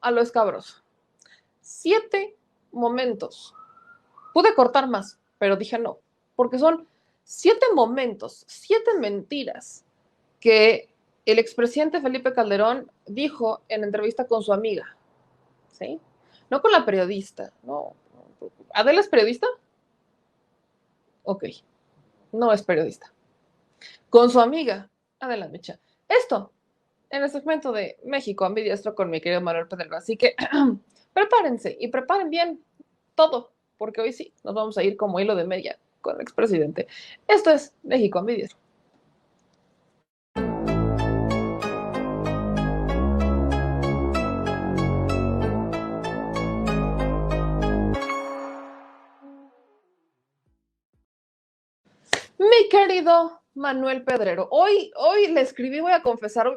a lo escabroso. 7 momentos. Pude cortar más, pero dije no, porque son 7 momentos, 7 mentiras que el expresidente Felipe Calderón dijo en entrevista con su amiga, ¿sí? No con la periodista, no. ¿Adela es periodista? Ok, no es periodista. Con su amiga, Adela Micha. Esto, en el segmento de México ambidiestro con mi querido Manuel Pedrero. Así que prepárense y preparen bien todo, porque hoy sí nos vamos a ir como hilo de media con el expresidente. Esto es México ambidiestro. Mi querido Manuel Pedrero, hoy le escribí, me voy a confesar,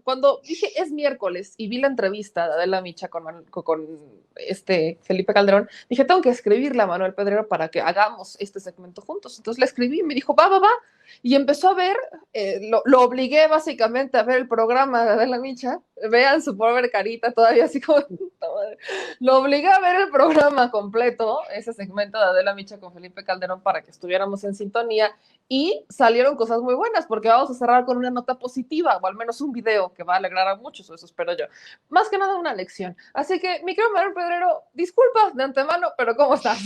cuando dije es miércoles y vi la entrevista de Adela Micha con Felipe Calderón, dije tengo que escribirle a Manuel Pedrero para que hagamos este segmento juntos. Entonces le escribí y me dijo va, y empezó a ver, lo obligué básicamente a ver el programa de Adela Micha, vean su pobre carita todavía así como, lo obligué a ver el programa completo, ese segmento de Adela Micha con Felipe Calderón para que estuviéramos en sintonía y salieron cosas muy buenas porque vamos a cerrar con una nota positiva o al menos un video que va a alegrar a muchos, eso espero yo. Más que nada una lección. Así que, mi querido Manuel Pedrero, disculpa de antemano, pero ¿cómo estás?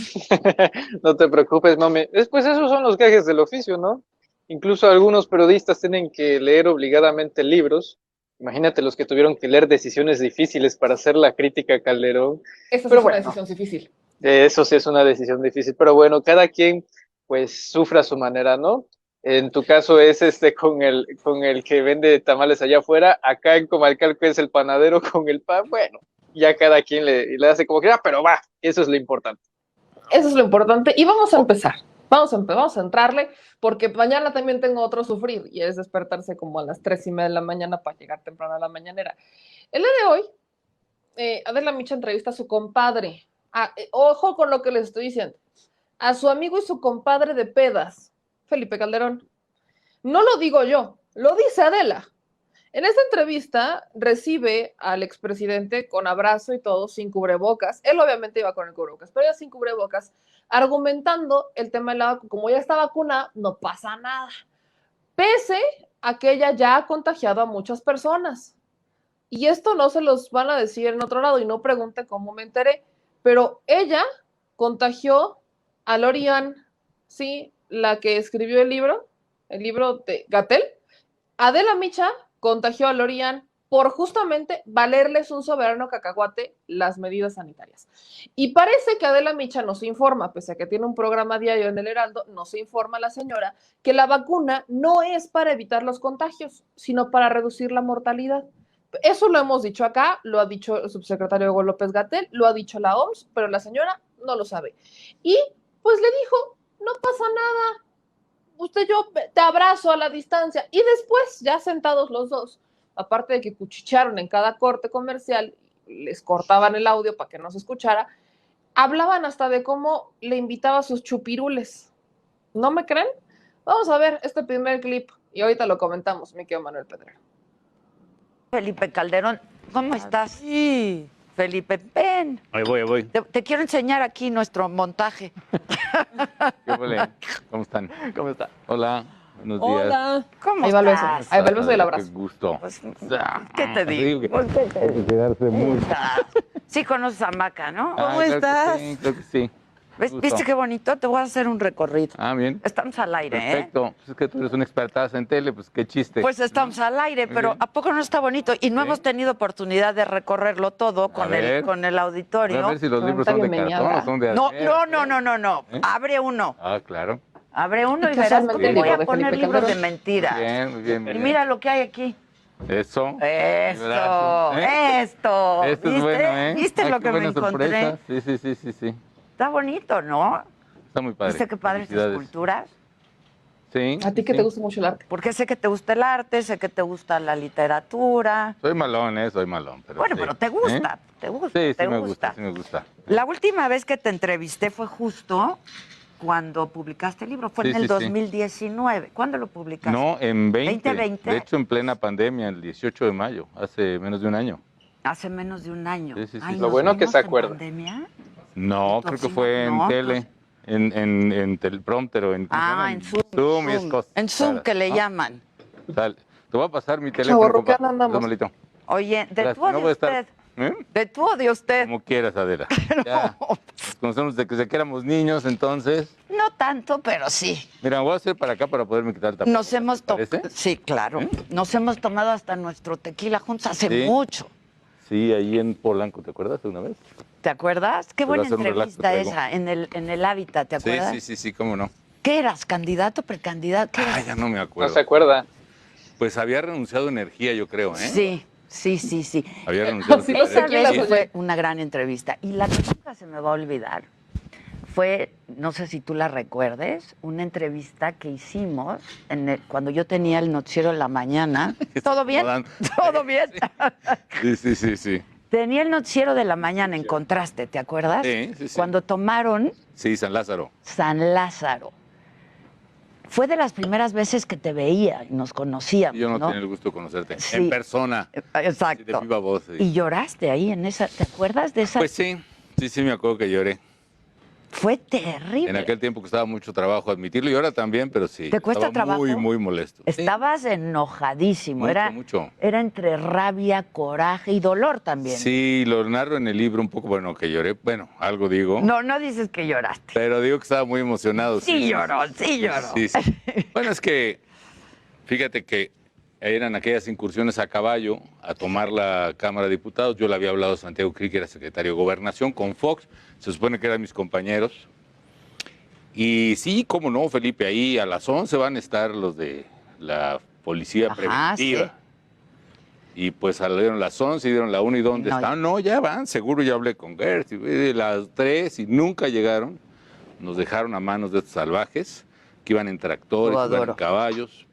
No te preocupes, mami. Después esos son los gajes del oficio, ¿no? Incluso algunos periodistas tienen que leer obligadamente libros. Imagínate los que tuvieron que leer decisiones difíciles para hacer la crítica a Calderón. Esa sí Pero es una bueno, decisión difícil. eso sí es una decisión difícil. Pero bueno, cada quien pues sufre a su manera, ¿no? En tu caso es con el que vende tamales allá afuera. Acá en Comalcalco es el panadero con el pan. Bueno, ya cada quien le hace como quiera, pero va, eso es lo importante. Eso es lo importante. Y vamos a empezar. Vamos a entrarle, porque mañana también tengo otro sufrir, y es despertarse como a las 3:30 de la mañana para llegar temprano a la mañanera. El día de hoy, Adela Micha entrevista a su compadre. Ojo con lo que les estoy diciendo. A su amigo y su compadre de pedas, Felipe Calderón. No lo digo yo, lo dice Adela. En esta entrevista recibe al expresidente con abrazo y todo, sin cubrebocas. Él obviamente iba con el cubrebocas, pero ella sin cubrebocas, argumentando el tema de la vacuna. Como ya está vacunada, no pasa nada. Pese a que ella ya ha contagiado a muchas personas. Y esto no se los van a decir en otro lado y no pregunte cómo me enteré, pero ella contagió a Lorian, sí, la que escribió el libro de Gatell. Adela Micha contagió a Lorian por justamente valerles un soberano cacahuate las medidas sanitarias. Y parece que Adela Micha no se informa, pese a que tiene un programa diario en el Heraldo, no se informa a la señora que la vacuna no es para evitar los contagios, sino para reducir la mortalidad. Eso lo hemos dicho acá, lo ha dicho el subsecretario Hugo López-Gatell, lo ha dicho la OMS, pero la señora no lo sabe. Y pues le dijo, no pasa nada, yo te abrazo a la distancia. Y después, ya sentados los dos, aparte de que cuchichearon en cada corte comercial, les cortaban el audio para que no se escuchara, hablaban hasta de cómo le invitaba a sus chupirules. ¿No me creen? Vamos a ver este primer clip y ahorita lo comentamos, mi querido Manuel Pedrero. Felipe Calderón, ¿cómo estás? Sí. Felipe, ven. Ahí voy. Te quiero enseñar aquí nuestro montaje. ¿Qué huele? ¿Cómo están? ¿Cómo está? Hola, buenos días. Hola. ¿Cómo Ahí va el beso. estás? Ahí va el beso y el Qué abrazo. gusto. Pues, ¿qué te digo? Sí, Pues, ¿qué te digo? quedarse muy... Sí conoces a Maca, ¿no? ¿Cómo estás? Sí, creo que sí. ¿Viste qué bonito? Te voy a hacer un recorrido. Ah, bien. Estamos al aire, Perfecto. Pues es que tú eres una expertaza en tele, pues qué chiste. Pues estamos al aire, Muy pero bien. ¿a poco no está bonito? Y no Sí. hemos tenido oportunidad de recorrerlo todo con ver. con el auditorio. A ver si los libros Está son de bien cartón o son de No, acero. no. ¿Eh? Abre uno. Ah, claro. Abre uno y Y verás casualmente cómo el voy libro a de poner Felipe libros de Calderón. mentiras. Muy bien. Y mira lo que hay aquí. Eso. Esto, Brazo, esto. Esto ¿Viste? es bueno, ¿eh? ¿Viste Ah, lo qué que me buena encontré? sorpresa. Sí. Está bonito, ¿no? Está muy padre. ¿Viste qué padres Felicidades. esculturas? Sí. A ti que te gusta mucho el arte. Porque sé que te gusta el arte, sé que te gusta la literatura. Soy malón, soy malón. Pero Bueno, sí. pero te gusta, te gusta, Sí, te me gusta. sí me gusta. La última vez que te entrevisté fue justo cuando publicaste el libro, fue Sí, en el sí, sí. 2019. ¿Cuándo lo publicaste? No, en 20. 2020. De hecho, en plena pandemia, el 18 de mayo, hace menos de un año. Hace menos de un año. Sí, sí, sí. Ay, Lo ¿nos bueno que vimos se en acuerda. pandemia? No, creo que Toxina, fue en no, tele, en teleprompter o en, ¿cómo se llama? en Zoom. Zoom y es cosas En Zoom, raras, que le ¿no? llaman. Dale. Te voy a pasar mi teléfono, Chavorruqueando compa. andamos. Está malito. Oye, ¿de tú Gracias, o no de voy a estar. usted? ¿Eh? ¿De tú o de usted? Como quieras, Adela. Ya. Nos conocemos desde que éramos niños, entonces. No tanto, pero sí. Mira, voy a hacer para acá para poderme quitar el tapón. Nos hemos ¿Te parece? Sí, claro. ¿Eh? Nos hemos tomado hasta nuestro tequila juntos hace Sí. mucho. Sí, ahí en Polanco, ¿te acuerdas de una vez? ¿Te acuerdas? Qué Te voy a buena hacer un relax, entrevista te traigo. esa, en el Hábitat, ¿te acuerdas? Sí, cómo no. ¿Qué eras? ¿Candidato, precandidato? ¿Qué Ah, eras? ya no me No acuerdo. se acuerda. Pues había renunciado a energía, yo creo, ¿eh? Sí. Había renunciado Así a los Esa tequilas, vez oye. fue una gran entrevista. Y la que nunca se me va a olvidar fue, no sé si tú la recuerdes, una entrevista que hicimos cuando yo tenía el noticiero en la mañana. ¿Todo bien? ¿Todo bien? Sí. Tenía el noticiero de la mañana en Contraste, ¿te acuerdas? Sí. Cuando tomaron Sí, San Lázaro. San Lázaro. Fue de las primeras veces que te veía y nos conocíamos, Yo no, ¿no? tenía el gusto de conocerte. Sí. En persona. Exacto. Sí, de viva voz. Sí. Y lloraste ahí en esa, ¿te acuerdas de esa? Pues sí, me acuerdo que lloré. Fue terrible. En aquel tiempo costaba mucho trabajo admitirlo y ahora también, pero sí. ¿Te cuesta estaba trabajo? muy molesto. Estabas enojadísimo. Mucho. Era entre rabia, coraje y dolor también. Sí, lo narro en el libro un poco, bueno, que lloré. Bueno, algo digo. No dices que lloraste. Pero digo que estaba muy emocionado. Sí lloró. Sí. Bueno, es que, fíjate que eran aquellas incursiones a caballo a tomar la Cámara de Diputados. Yo le había hablado a Santiago Krill, que era secretario de Gobernación, con Fox. Se supone que eran mis compañeros. Y sí, cómo no, Felipe, ahí a las 11 van a estar los de la policía preventiva. Sí. Y pues salieron las 11 y dieron la 1 y ¿dónde No, están? No, ya van, seguro ya hablé con Gertz. Y las 3 y nunca llegaron. Nos dejaron a manos de estos salvajes que iban en tractores, Lo iban adoro. en caballos.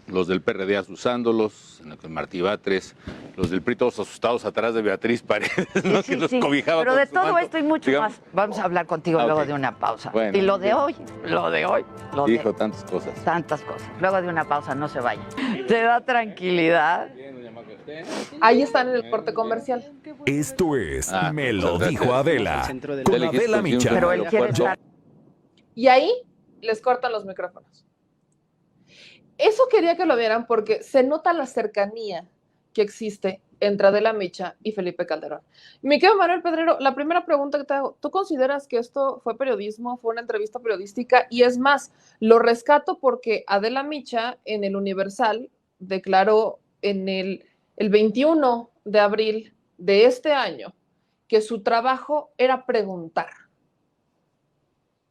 Los del PRD asusándolos, Martí Batres, los del PRI todos asustados atrás de Beatriz Paredes, ¿no? Sí, Que los sí. cobijaba Pero con de su todo manto. esto y mucho Digamos, más vamos a hablar contigo Ah, luego ok. de una pausa. Bueno, Y lo de bien. hoy, Dijo tantas cosas. tantas cosas. Luego de una pausa, no se vayan. ¿Te da tranquilidad? Ahí están en el corte comercial. Esto es Me muchas lo gracias. dijo Adela. centro del- Con Ya le dijiste Adela que sí, Micha. Pero él quiere Yo- estar. Y ahí les cortan los micrófonos. Eso quería que lo vieran porque se nota la cercanía que existe entre Adela Micha y Felipe Calderón. Mi querido Manuel Pedrero, la primera pregunta que te hago, ¿tú consideras que esto fue periodismo, fue una entrevista periodística? Y es más, lo rescato porque Adela Micha en el Universal declaró en el 21 de abril de este año que su trabajo era preguntar.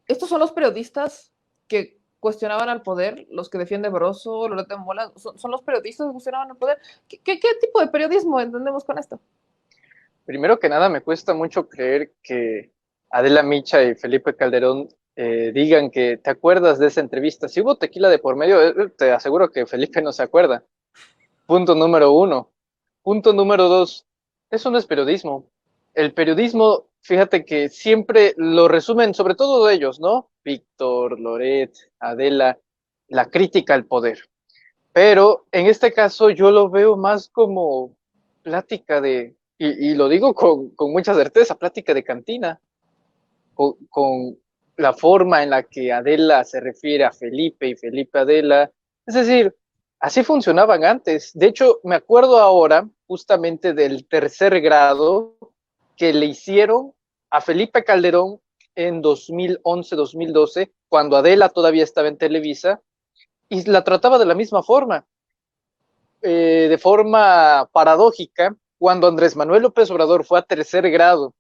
Estos son los periodistas que cuestionaban al poder, los que defiende Broso, Loreta Mola, son los periodistas que cuestionaban al poder. ¿Qué tipo de periodismo entendemos con esto? Primero que nada, me cuesta mucho creer que Adela Micha y Felipe Calderón digan que te acuerdas de esa entrevista. Si hubo tequila de por medio, te aseguro que Felipe no se acuerda. Punto número 1. Punto número 2. Eso no es periodismo. El periodismo, fíjate que siempre lo resumen, sobre todo ellos, ¿no? Víctor, Loret, Adela, la crítica al poder. Pero en este caso yo lo veo más como plática de, y lo digo con mucha certeza, plática de cantina, con la forma en la que Adela se refiere a Felipe y Felipe a Adela. Es decir, así funcionaban antes. De hecho, me acuerdo ahora justamente del tercer grado que le hicieron a Felipe Calderón en 2011-2012, cuando Adela todavía estaba en Televisa, y la trataba de la misma forma. De forma paradójica, cuando Andrés Manuel López Obrador fue a tercer grado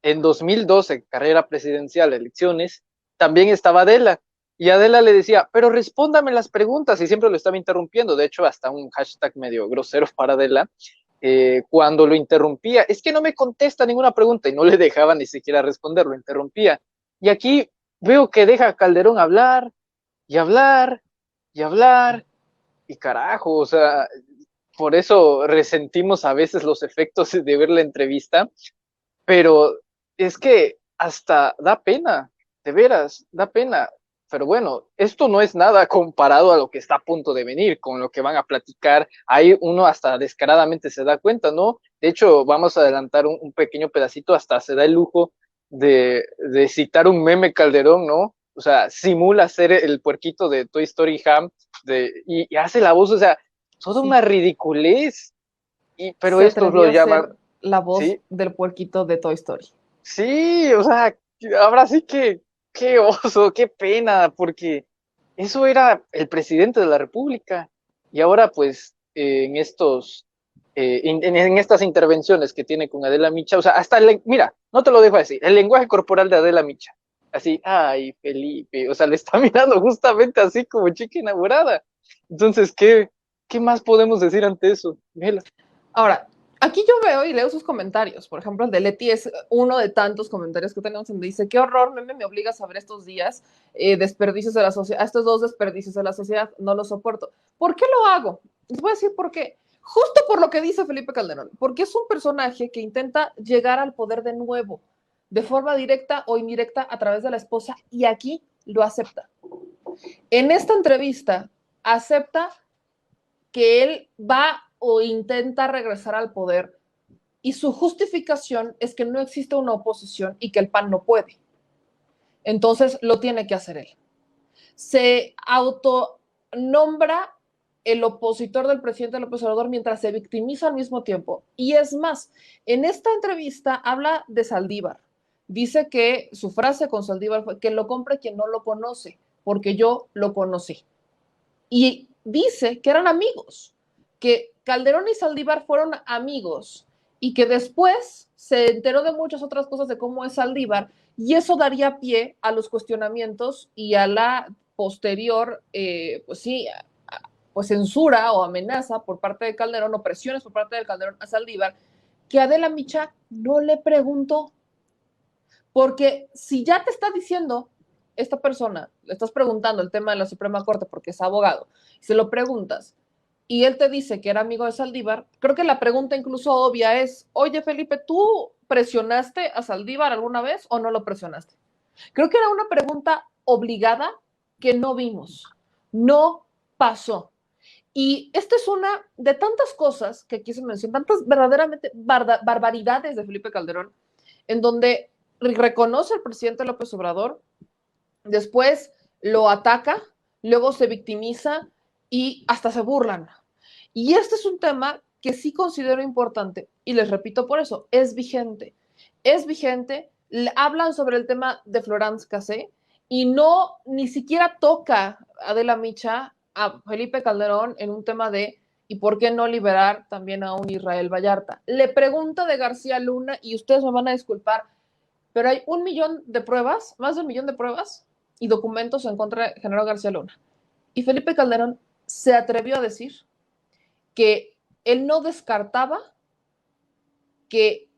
en 2012, carrera presidencial, elecciones, también estaba Adela. Y Adela le decía, pero respóndame las preguntas, y siempre lo estaba interrumpiendo. De hecho, hasta un hashtag medio grosero para Adela, cuando lo interrumpía, es que no me contesta ninguna pregunta, y no le dejaba ni siquiera responder, lo interrumpía. Y aquí veo que deja a Calderón hablar, y hablar, y hablar, y carajo, o sea, por eso resentimos a veces los efectos de ver la entrevista, pero es que hasta da pena, de veras, da pena. pero bueno, esto no es nada comparado a lo que está a punto de venir, con lo que van a platicar. Ahí uno hasta descaradamente se da cuenta, ¿no? De hecho, vamos a adelantar un pequeño pedacito, hasta se da el lujo de citar un meme Calderón, ¿no? O sea, simula ser el puerquito de Toy Story Ham y hace la voz, o sea, toda una ridiculez. Pero Se estos atrevió lo a llaman, ser la voz ¿sí? del puerquito de Toy Story. Sí, o sea, ahora sí que, qué oso, qué pena, porque eso era el presidente de la República. Y ahora, pues, en estas intervenciones que tiene con Adela Micha, o sea, mira, no te lo dejo así, el lenguaje corporal de Adela Micha, así, ay, Felipe, o sea, le está mirando justamente así como chica enamorada. Entonces, ¿qué más podemos decir ante eso? Mela. Ahora, aquí yo veo y leo sus comentarios. Por ejemplo, el de Leti es uno de tantos comentarios que tenemos donde dice, qué horror, me obligas a ver estos días desperdicios de la sociedad, estos 2 desperdicios de la sociedad, no lo soporto. ¿Por qué lo hago? Les voy a decir por qué. Justo por lo que dice Felipe Calderón, porque es un personaje que intenta llegar al poder de nuevo, de forma directa o indirecta a través de la esposa, y aquí lo acepta. En esta entrevista acepta que él va o intenta regresar al poder y su justificación es que no existe una oposición y que el PAN no puede. Entonces lo tiene que hacer él. Se autonombra el opositor del presidente López Obrador mientras se victimiza al mismo tiempo. Y es más, en esta entrevista habla de Saldívar. Dice que su frase con Saldívar fue que lo compre quien no lo conoce, porque yo lo conocí. Y dice que eran amigos, que Calderón y Saldívar fueron amigos y que después se enteró de muchas otras cosas de cómo es Saldívar y eso daría pie a los cuestionamientos y a la posterior, pues sí, pues censura o amenaza por parte de Calderón o presiones por parte de Calderón a Saldívar, que Adela Micha no le preguntó. Porque si ya te está diciendo esta persona, le estás preguntando el tema de la Suprema Corte porque es abogado, se lo preguntas y él te dice que era amigo de Saldívar, creo que la pregunta incluso obvia es, oye Felipe, ¿tú presionaste a Saldívar alguna vez o no lo presionaste? Creo que era una pregunta obligada que no vimos, no pasó. Y esta es una de tantas cosas que aquí se mencionan, tantas verdaderamente barbaridades de Felipe Calderón, en donde reconoce al presidente López Obrador, después lo ataca, luego se victimiza y hasta se burlan. Y este es un tema que sí considero importante y les repito por eso, es vigente. Es vigente, hablan sobre el tema de Florence Cassé y no ni siquiera toca Adela Micha a Felipe Calderón en un tema de ¿y por qué no liberar también a un Israel Vallarta? Le pregunta de García Luna y ustedes me van a disculpar, pero hay 1 millón de pruebas, más de 1 millón de pruebas y documentos en contra de Genaro García Luna. Y Felipe Calderón se atrevió a decir que él no descartaba que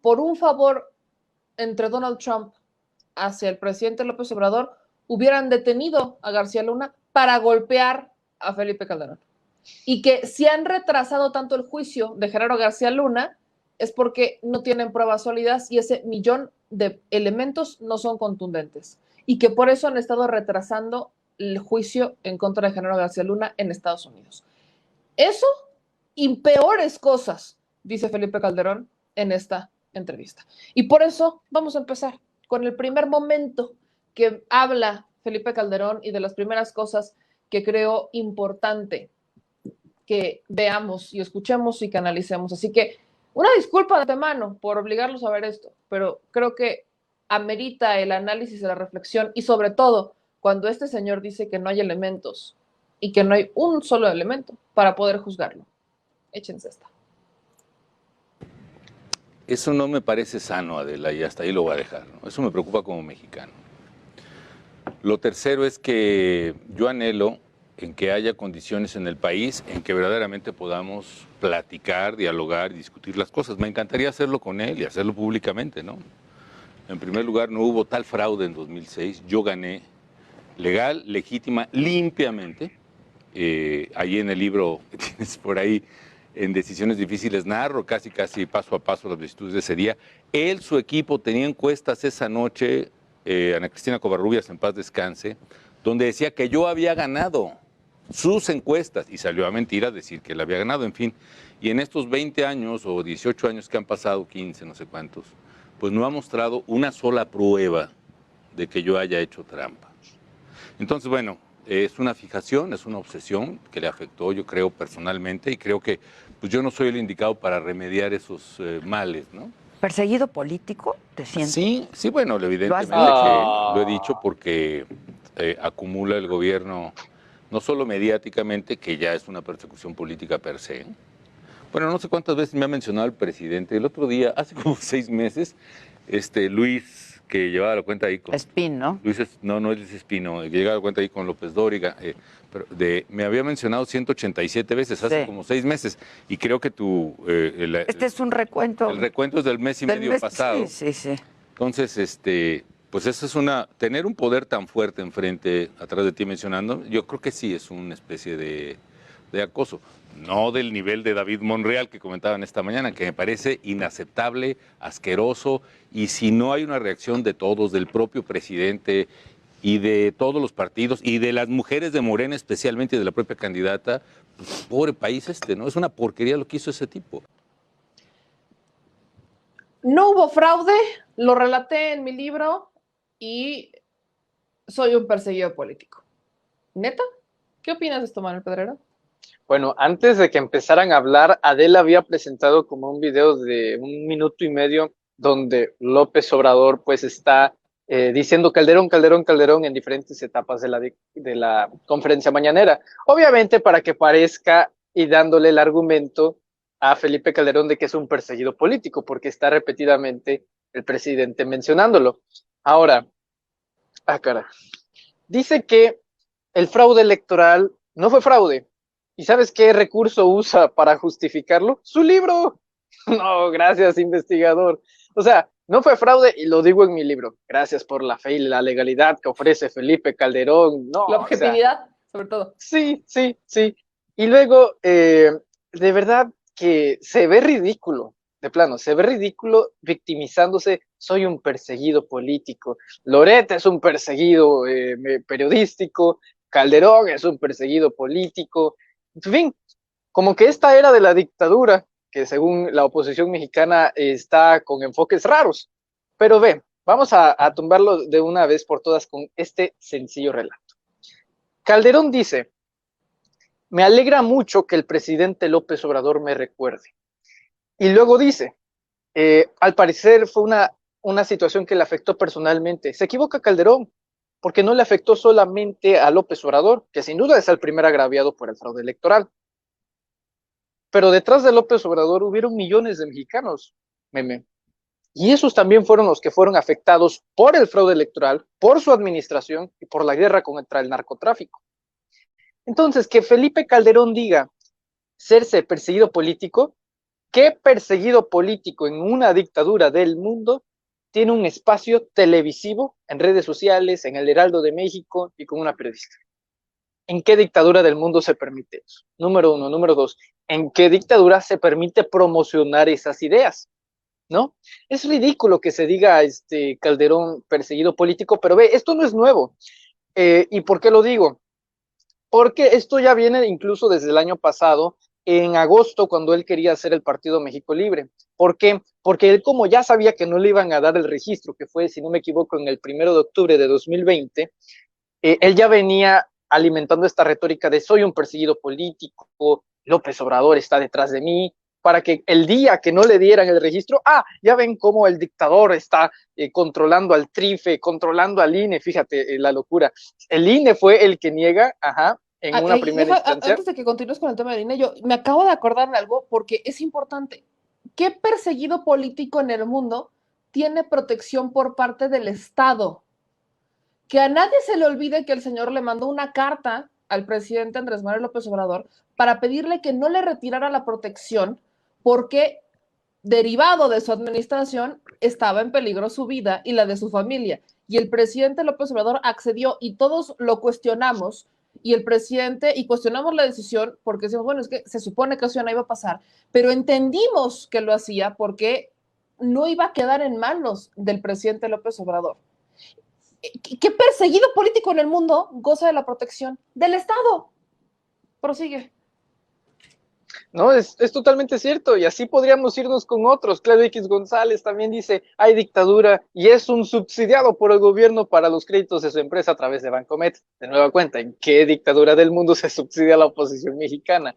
por un favor entre Donald Trump hacia el presidente López Obrador hubieran detenido a García Luna para golpear a Felipe Calderón. Y que si han retrasado tanto el juicio de Genaro García Luna es porque no tienen pruebas sólidas y ese millón de elementos no son contundentes. Y que por eso han estado retrasando el juicio en contra de Genaro García Luna en Estados Unidos. Eso y peores cosas, dice Felipe Calderón en esta entrevista. Y por eso vamos a empezar con el primer momento que habla Felipe Calderón y de las primeras cosas que creo importante que veamos y escuchemos y que analicemos. Así que una disculpa de antemano por obligarlos a ver esto, pero creo que amerita el análisis y la reflexión y sobre todo cuando este señor dice que no hay elementos y que no hay un solo elemento para poder juzgarlo. Échense esta. Eso no me parece sano, Adela, y hasta ahí lo voy a dejar, ¿no? Eso me preocupa como mexicano. Lo tercero es que yo anhelo en que haya condiciones en el país en que verdaderamente podamos platicar, dialogar, discutir las cosas. Me encantaría hacerlo con él y hacerlo públicamente, ¿no? En primer lugar, no hubo tal fraude en 2006. Yo gané legal, legítima, limpiamente. Ahí en el libro que tienes por ahí, en Decisiones Difíciles, narro casi paso a paso las vicisitudes de ese día. Él, su equipo, tenía encuestas esa noche Ana Cristina Covarrubias, en paz descanse, donde decía que yo había ganado sus encuestas y salió a mentira decir que él había ganado, en fin. Y en estos 20 años o 18 años que han pasado, 15, no sé cuántos, pues no ha mostrado una sola prueba de que yo haya hecho trampa. Entonces, bueno, es una fijación, es una obsesión que le afectó, yo creo, personalmente, y creo que pues yo no soy el indicado para remediar esos males, ¿no? ¿Perseguido político te sientes? Sí, sí, bueno, evidentemente ¿Lo has que dicho? lo he dicho porque acumula el gobierno, no solo mediáticamente, que ya es una persecución política per se. Bueno, no sé cuántas veces me ha mencionado el presidente. El otro día, hace como 6 meses, Luis, que llevaba la cuenta ahí con... Espín, ¿no? Luis, no es Luis Espino, que llevaba la cuenta ahí con López Dóriga, me había mencionado 187 veces, hace como 6 meses, y creo que Este es un recuento. el recuento es del mes y medio pasado. Sí, sí. Entonces, pues eso es tener un poder tan fuerte enfrente, atrás de ti mencionando, yo creo que sí es una especie de acoso. No del nivel de David Monreal que comentaban esta mañana, que me parece inaceptable, asqueroso, y si no hay una reacción de todos, del propio presidente y de todos los partidos, y de las mujeres de Morena especialmente, y de la propia candidata, pues pobre país ¿no? Es una porquería lo que hizo ese tipo. No hubo fraude, lo relaté en mi libro y soy un perseguido político. ¿Neta? ¿Qué opinas de esto, Manuel Pedrero? Bueno, antes de que empezaran a hablar, Adela había presentado como un video de 1 minuto y medio donde López Obrador pues está diciendo Calderón, Calderón, Calderón en diferentes etapas de la conferencia mañanera. Obviamente para que parezca y dándole el argumento a Felipe Calderón de que es un perseguido político, porque está repetidamente el presidente mencionándolo. Ahora, cara, dice que el fraude electoral no fue fraude. ¿Y sabes qué recurso usa para justificarlo? ¡Su libro! No, gracias, investigador. O sea, no fue fraude y lo digo en mi libro. Gracias por la fe y la legalidad que ofrece Felipe Calderón. No, la objetividad, sobre todo. Sí, sí, sí. Y luego, de verdad que se ve ridículo, de plano, se ve ridículo victimizándose. Soy un perseguido político. Loret es un perseguido periodístico. Calderón es un perseguido político. En fin, como que esta era de la dictadura, que según la oposición mexicana está con enfoques raros. Pero ve, vamos a tumbarlo de una vez por todas con este sencillo relato. Calderón dice, me alegra mucho que el presidente López Obrador me recuerde. Y luego dice, al parecer fue una situación que le afectó personalmente. Se equivoca Calderón, porque no le afectó solamente a López Obrador, que sin duda es el primer agraviado por el fraude electoral. Pero detrás de López Obrador hubieron millones de mexicanos, meme. Y esos también fueron los que fueron afectados por el fraude electoral, por su administración y por la guerra contra el narcotráfico. Entonces, que Felipe Calderón diga serse perseguido político, ¿qué perseguido político en una dictadura del mundo tiene un espacio televisivo en redes sociales, en el Heraldo de México y con una periodista? ¿En qué dictadura del mundo se permite eso? Número 1. Número 2, ¿en qué dictadura se permite promocionar esas ideas? ¿No? Es ridículo que se diga Calderón perseguido político, pero ve, esto no es nuevo. ¿Y por qué lo digo? Porque esto ya viene incluso desde el año pasado, en agosto, cuando él quería hacer el Partido México Libre. ¿Por qué? Porque él, como ya sabía que no le iban a dar el registro, que fue, si no me equivoco, en el 1 de octubre de 2020, él ya venía alimentando esta retórica de soy un perseguido político, López Obrador está detrás de mí, para que el día que no le dieran el registro, ya ven cómo el dictador está controlando al TRIFE, controlando al INE, fíjate la locura. El INE fue el que niega, en una primera instancia. Antes de que continúes con el tema del INE, yo me acabo de acordar de algo porque es importante. ¿Qué perseguido político en el mundo tiene protección por parte del Estado? Que a nadie se le olvide que el señor le mandó una carta al presidente Andrés Manuel López Obrador para pedirle que no le retirara la protección porque derivado de su administración estaba en peligro su vida y la de su familia. Y el presidente López Obrador accedió y todos lo cuestionamos y cuestionamos la decisión porque decimos, bueno, es que se supone que eso no iba a pasar, pero entendimos que lo hacía porque no iba a quedar en manos del presidente López Obrador. ¿Qué perseguido político en el mundo goza de la protección del Estado? Prosigue. No, es totalmente cierto, y así podríamos irnos con otros. Claudio X González también dice, hay dictadura y es un subsidiado por el gobierno para los créditos de su empresa a través de Bancomet. De nueva cuenta, ¿en qué dictadura del mundo se subsidia a la oposición mexicana?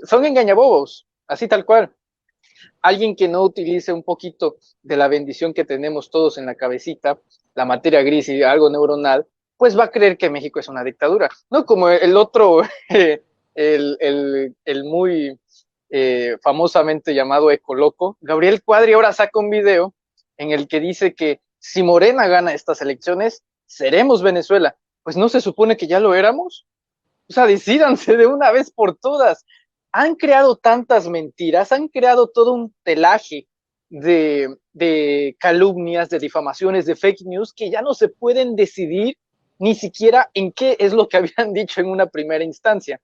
Son engañabobos, así tal cual. Alguien que no utilice un poquito de la bendición que tenemos todos en la cabecita, la materia gris y algo neuronal, pues va a creer que México es una dictadura, ¿no? Como el otro, el muy famosamente llamado Ecoloco, Gabriel Cuadri ahora saca un video en el que dice que si Morena gana estas elecciones, seremos Venezuela. Pues no se supone que ya lo éramos. O sea, decídanse de una vez por todas. Han creado tantas mentiras, han creado todo un telaje de calumnias, de difamaciones, de fake news, que ya no se pueden decidir ni siquiera en qué es lo que habían dicho en una primera instancia.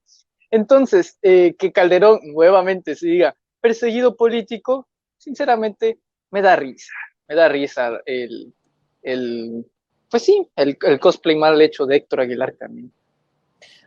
Entonces, que Calderón nuevamente se diga perseguido político, sinceramente me da risa pues sí, el cosplay mal hecho de Héctor Aguilar también.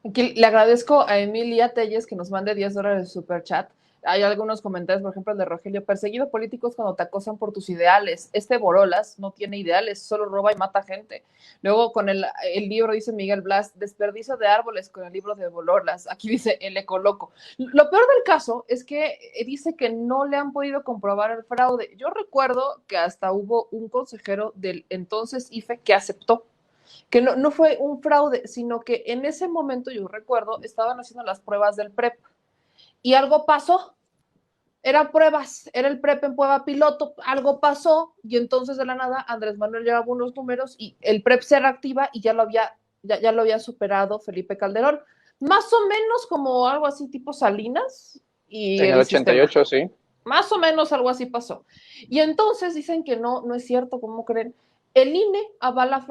Aquí le agradezco a Emilia Telles que nos mande $10 de super chat. Hay algunos comentarios, por ejemplo, el de Rogelio. Perseguido político es cuando te acosan por tus ideales. Este Borolas no tiene ideales, solo roba y mata gente. Luego con el libro, dice Miguel Blas, desperdicio de árboles con el libro de Borolas. Aquí dice el Ecoloco. Lo peor del caso es que dice que no le han podido comprobar el fraude. Yo recuerdo que hasta hubo un consejero del entonces IFE que aceptó que no fue un fraude, sino que en ese momento, yo recuerdo, estaban haciendo las pruebas del PREP y algo pasó. Eran pruebas, era el PREP en prueba piloto, algo pasó y entonces de la nada Andrés Manuel llevaba unos números y el PREP se reactiva y ya lo había superado Felipe Calderón. Más o menos como algo así tipo Salinas. Y en el 88, sistema. Sí. Más o menos algo así pasó. Y entonces dicen que no es cierto, ¿cómo creen? El INE avala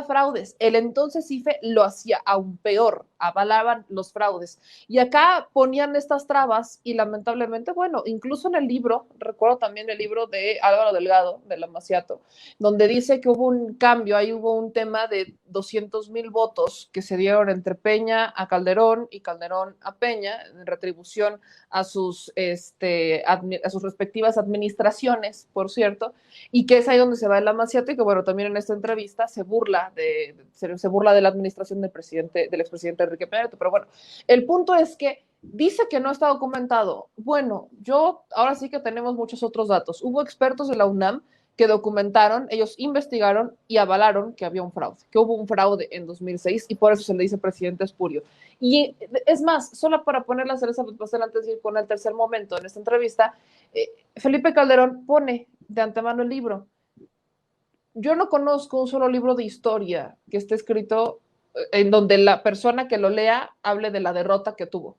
fraudes. El entonces IFE lo hacía aún peor, avalaban los fraudes. Y acá ponían estas trabas y lamentablemente, bueno, incluso en el libro, recuerdo también el libro de Álvaro Delgado, de la Maciato, donde dice que hubo un cambio, ahí hubo un tema de 200,000 votos que se dieron entre Peña a Calderón y Calderón a Peña, en retribución a sus respectivas administraciones, por cierto, y que es ahí donde se va el Amaciato y que, bueno, también en esta entrevista se burla de la administración del expresidente Enrique Peña Nieto. Pero bueno, el punto es que dice que no está documentado. Bueno, ahora sí que tenemos muchos otros datos. Hubo expertos de la UNAM que documentaron, ellos investigaron y avalaron que había un fraude, que hubo un fraude en 2006 y por eso se le dice presidente espurio. Y es más, solo para poner la cereza del pastel antes de ir con el tercer momento en esta entrevista, Felipe Calderón pone de antemano el libro. Yo no conozco un solo libro de historia que esté escrito en donde la persona que lo lea hable de la derrota que tuvo.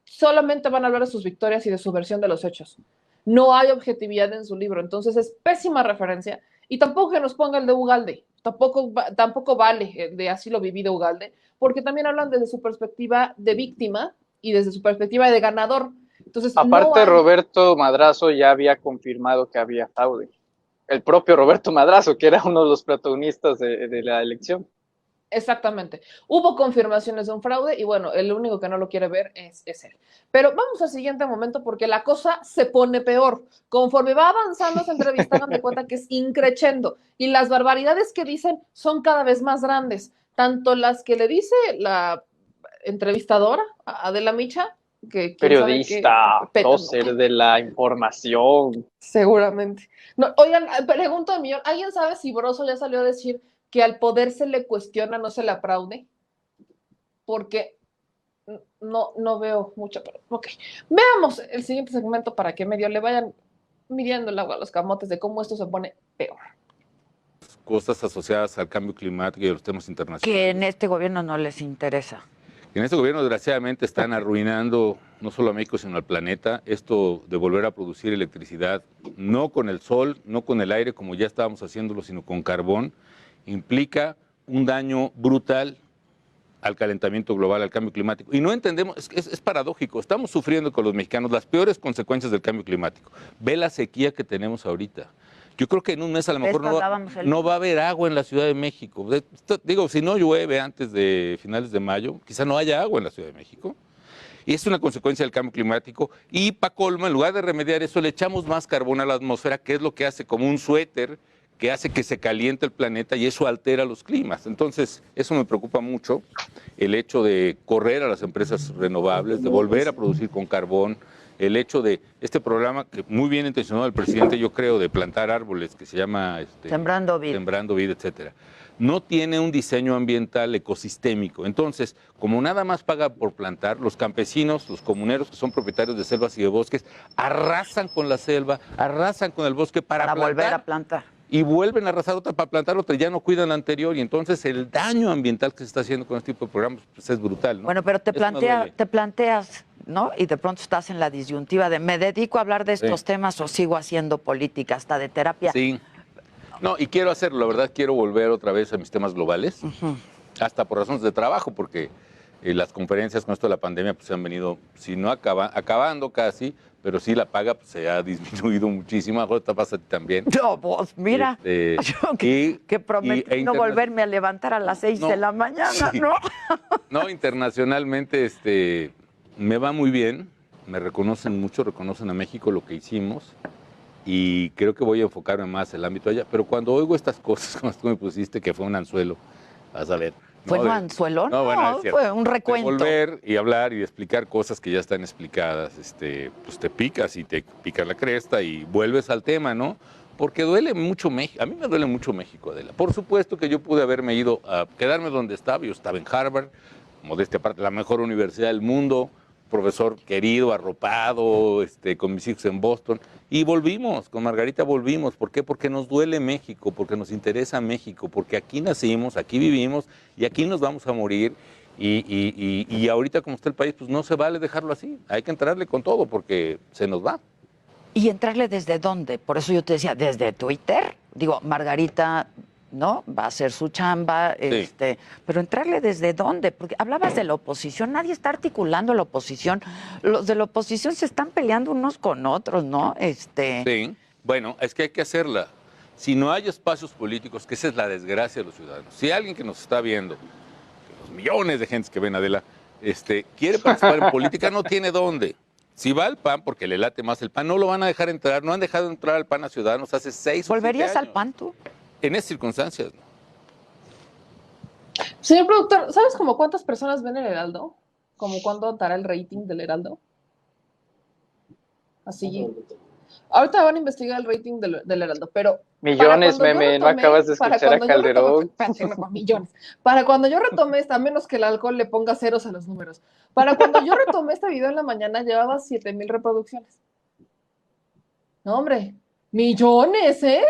Solamente van a hablar de sus victorias y de su versión de los hechos. No hay objetividad en su libro, entonces es pésima referencia. Y tampoco que nos ponga el de Ugalde, tampoco vale de así lo vivido Ugalde, porque también hablan desde su perspectiva de víctima y desde su perspectiva de ganador. Entonces, aparte, Roberto Madrazo ya había confirmado que había fraude. El propio Roberto Madrazo, que era uno de los protagonistas de la elección. Exactamente. Hubo confirmaciones de un fraude y bueno, el único que no lo quiere ver es él. Pero vamos al siguiente momento porque la cosa se pone peor. Conforme va avanzando esa entrevista, hagan de cuenta que es increchendo y las barbaridades que dicen son cada vez más grandes. Tanto las que le dice la entrevistadora, Adela Micha, que periodista, prócer de la información. Seguramente. No, oigan, pregunto de millón, ¿alguien sabe si Broso ya salió a decir que al poder se le cuestiona, no se le aplaude? Porque no veo mucho, pero ok. Veamos el siguiente segmento para que medio le vayan midiendo el agua a los camotes de cómo esto se pone peor. Cosas asociadas al cambio climático y a los temas internacionales. Que en este gobierno no les interesa. En este gobierno, desgraciadamente, están arruinando no solo a México, sino al planeta. Esto de volver a producir electricidad, no con el sol, no con el aire, como ya estábamos haciéndolo, sino con carbón, implica un daño brutal al calentamiento global, al cambio climático. Y no entendemos, es paradójico, estamos sufriendo con los mexicanos las peores consecuencias del cambio climático. Ve la sequía que tenemos ahorita. Yo creo que en un mes a lo mejor hablábamos no va a haber agua en la Ciudad de México. Digo, si no llueve antes de finales de mayo, quizá no haya agua en la Ciudad de México. Y es una consecuencia del cambio climático. Y para colmo, en lugar de remediar eso, le echamos más carbón a la atmósfera, que es lo que hace como un suéter, que hace que se caliente el planeta y eso altera los climas. Entonces, eso me preocupa mucho, el hecho de correr a las empresas renovables, de volver a producir con carbón, el hecho de este programa que muy bien intencionado el presidente, yo creo, de plantar árboles, que se llama Sembrando Vida. Sembrando Vida, etcétera. No tiene un diseño ambiental ecosistémico. Entonces, como nada más paga por plantar, los campesinos, los comuneros que son propietarios de selvas y de bosques, arrasan con la selva, arrasan con el bosque para volver a plantar. Y vuelven a arrasar otra para plantar otra, ya no cuidan la anterior, y entonces el daño ambiental que se está haciendo con este tipo de programas pues es brutal, ¿no? Bueno, pero te planteas, ¿no? Y de pronto estás en la disyuntiva de ¿me dedico a hablar de estos temas o sigo haciendo política, hasta de terapia? Sí. No, y quiero hacerlo, la verdad, quiero volver otra vez a mis temas globales, hasta por razones de trabajo, porque las conferencias con esto de la pandemia pues se han venido, si no acabando casi, pero sí la paga pues, se ha disminuido muchísimo. Ahora te pasa a ti también. No, vos, mira, yo que prometí no volverme a levantar a las 6 de la mañana, ¿no? No, internacionalmente me va muy bien, me reconocen mucho, reconocen a México lo que hicimos y creo que voy a enfocarme más en el ámbito allá, pero cuando oigo estas cosas, como tú me pusiste, que fue un anzuelo, vas a ver. ¿Fue un anzuelo? No, bueno, fue un recuento. De volver y hablar y explicar cosas que ya están explicadas, pues te picas y te pica la cresta y vuelves al tema, ¿no? Porque duele mucho México. A mí me duele mucho México, Adela. Por supuesto que yo pude haberme ido a quedarme donde estaba. Yo estaba en Harvard, modestia aparte, la mejor universidad del mundo, profesor querido, arropado, con mis hijos en Boston. Y volvimos, con Margarita volvimos. ¿Por qué? Porque nos duele México, porque nos interesa México, porque aquí nacimos, aquí vivimos y aquí nos vamos a morir. Y ahorita como está el país, pues no se vale dejarlo así. Hay que entrarle con todo porque se nos va. ¿Y entrarle desde dónde? Por eso yo te decía, ¿desde Twitter? Digo, Margarita, ¿no? Va a hacer su chamba, Sí. Pero entrarle desde dónde, porque hablabas de la oposición, nadie está articulando la oposición, los de la oposición se están peleando unos con otros, ¿no? Sí, bueno, es que hay que hacerla. Si no hay espacios políticos, que esa es la desgracia de los ciudadanos. Si alguien que nos está viendo, los millones de gente que ven Adela, quiere participar en política, no tiene dónde. Si va al PAN, porque le late más el PAN, no lo van a dejar entrar, no han dejado entrar al PAN a Ciudadanos hace 6 o 7 años. ¿Volverías al PAN tú? En esas circunstancias, ¿no? Señor productor, ¿sabes como cuántas personas ven el Heraldo? ¿Como cuándo dará el rating del Heraldo? Así. Ahorita van a investigar el rating del Heraldo, pero... Millones, meme, no acabas de escuchar a Calderón. Millones. Para cuando yo retomé a menos que el alcohol le ponga ceros a los números, para cuando yo retomé este video en la mañana, llevaba 7,000 reproducciones. No, hombre, millones, ¿eh?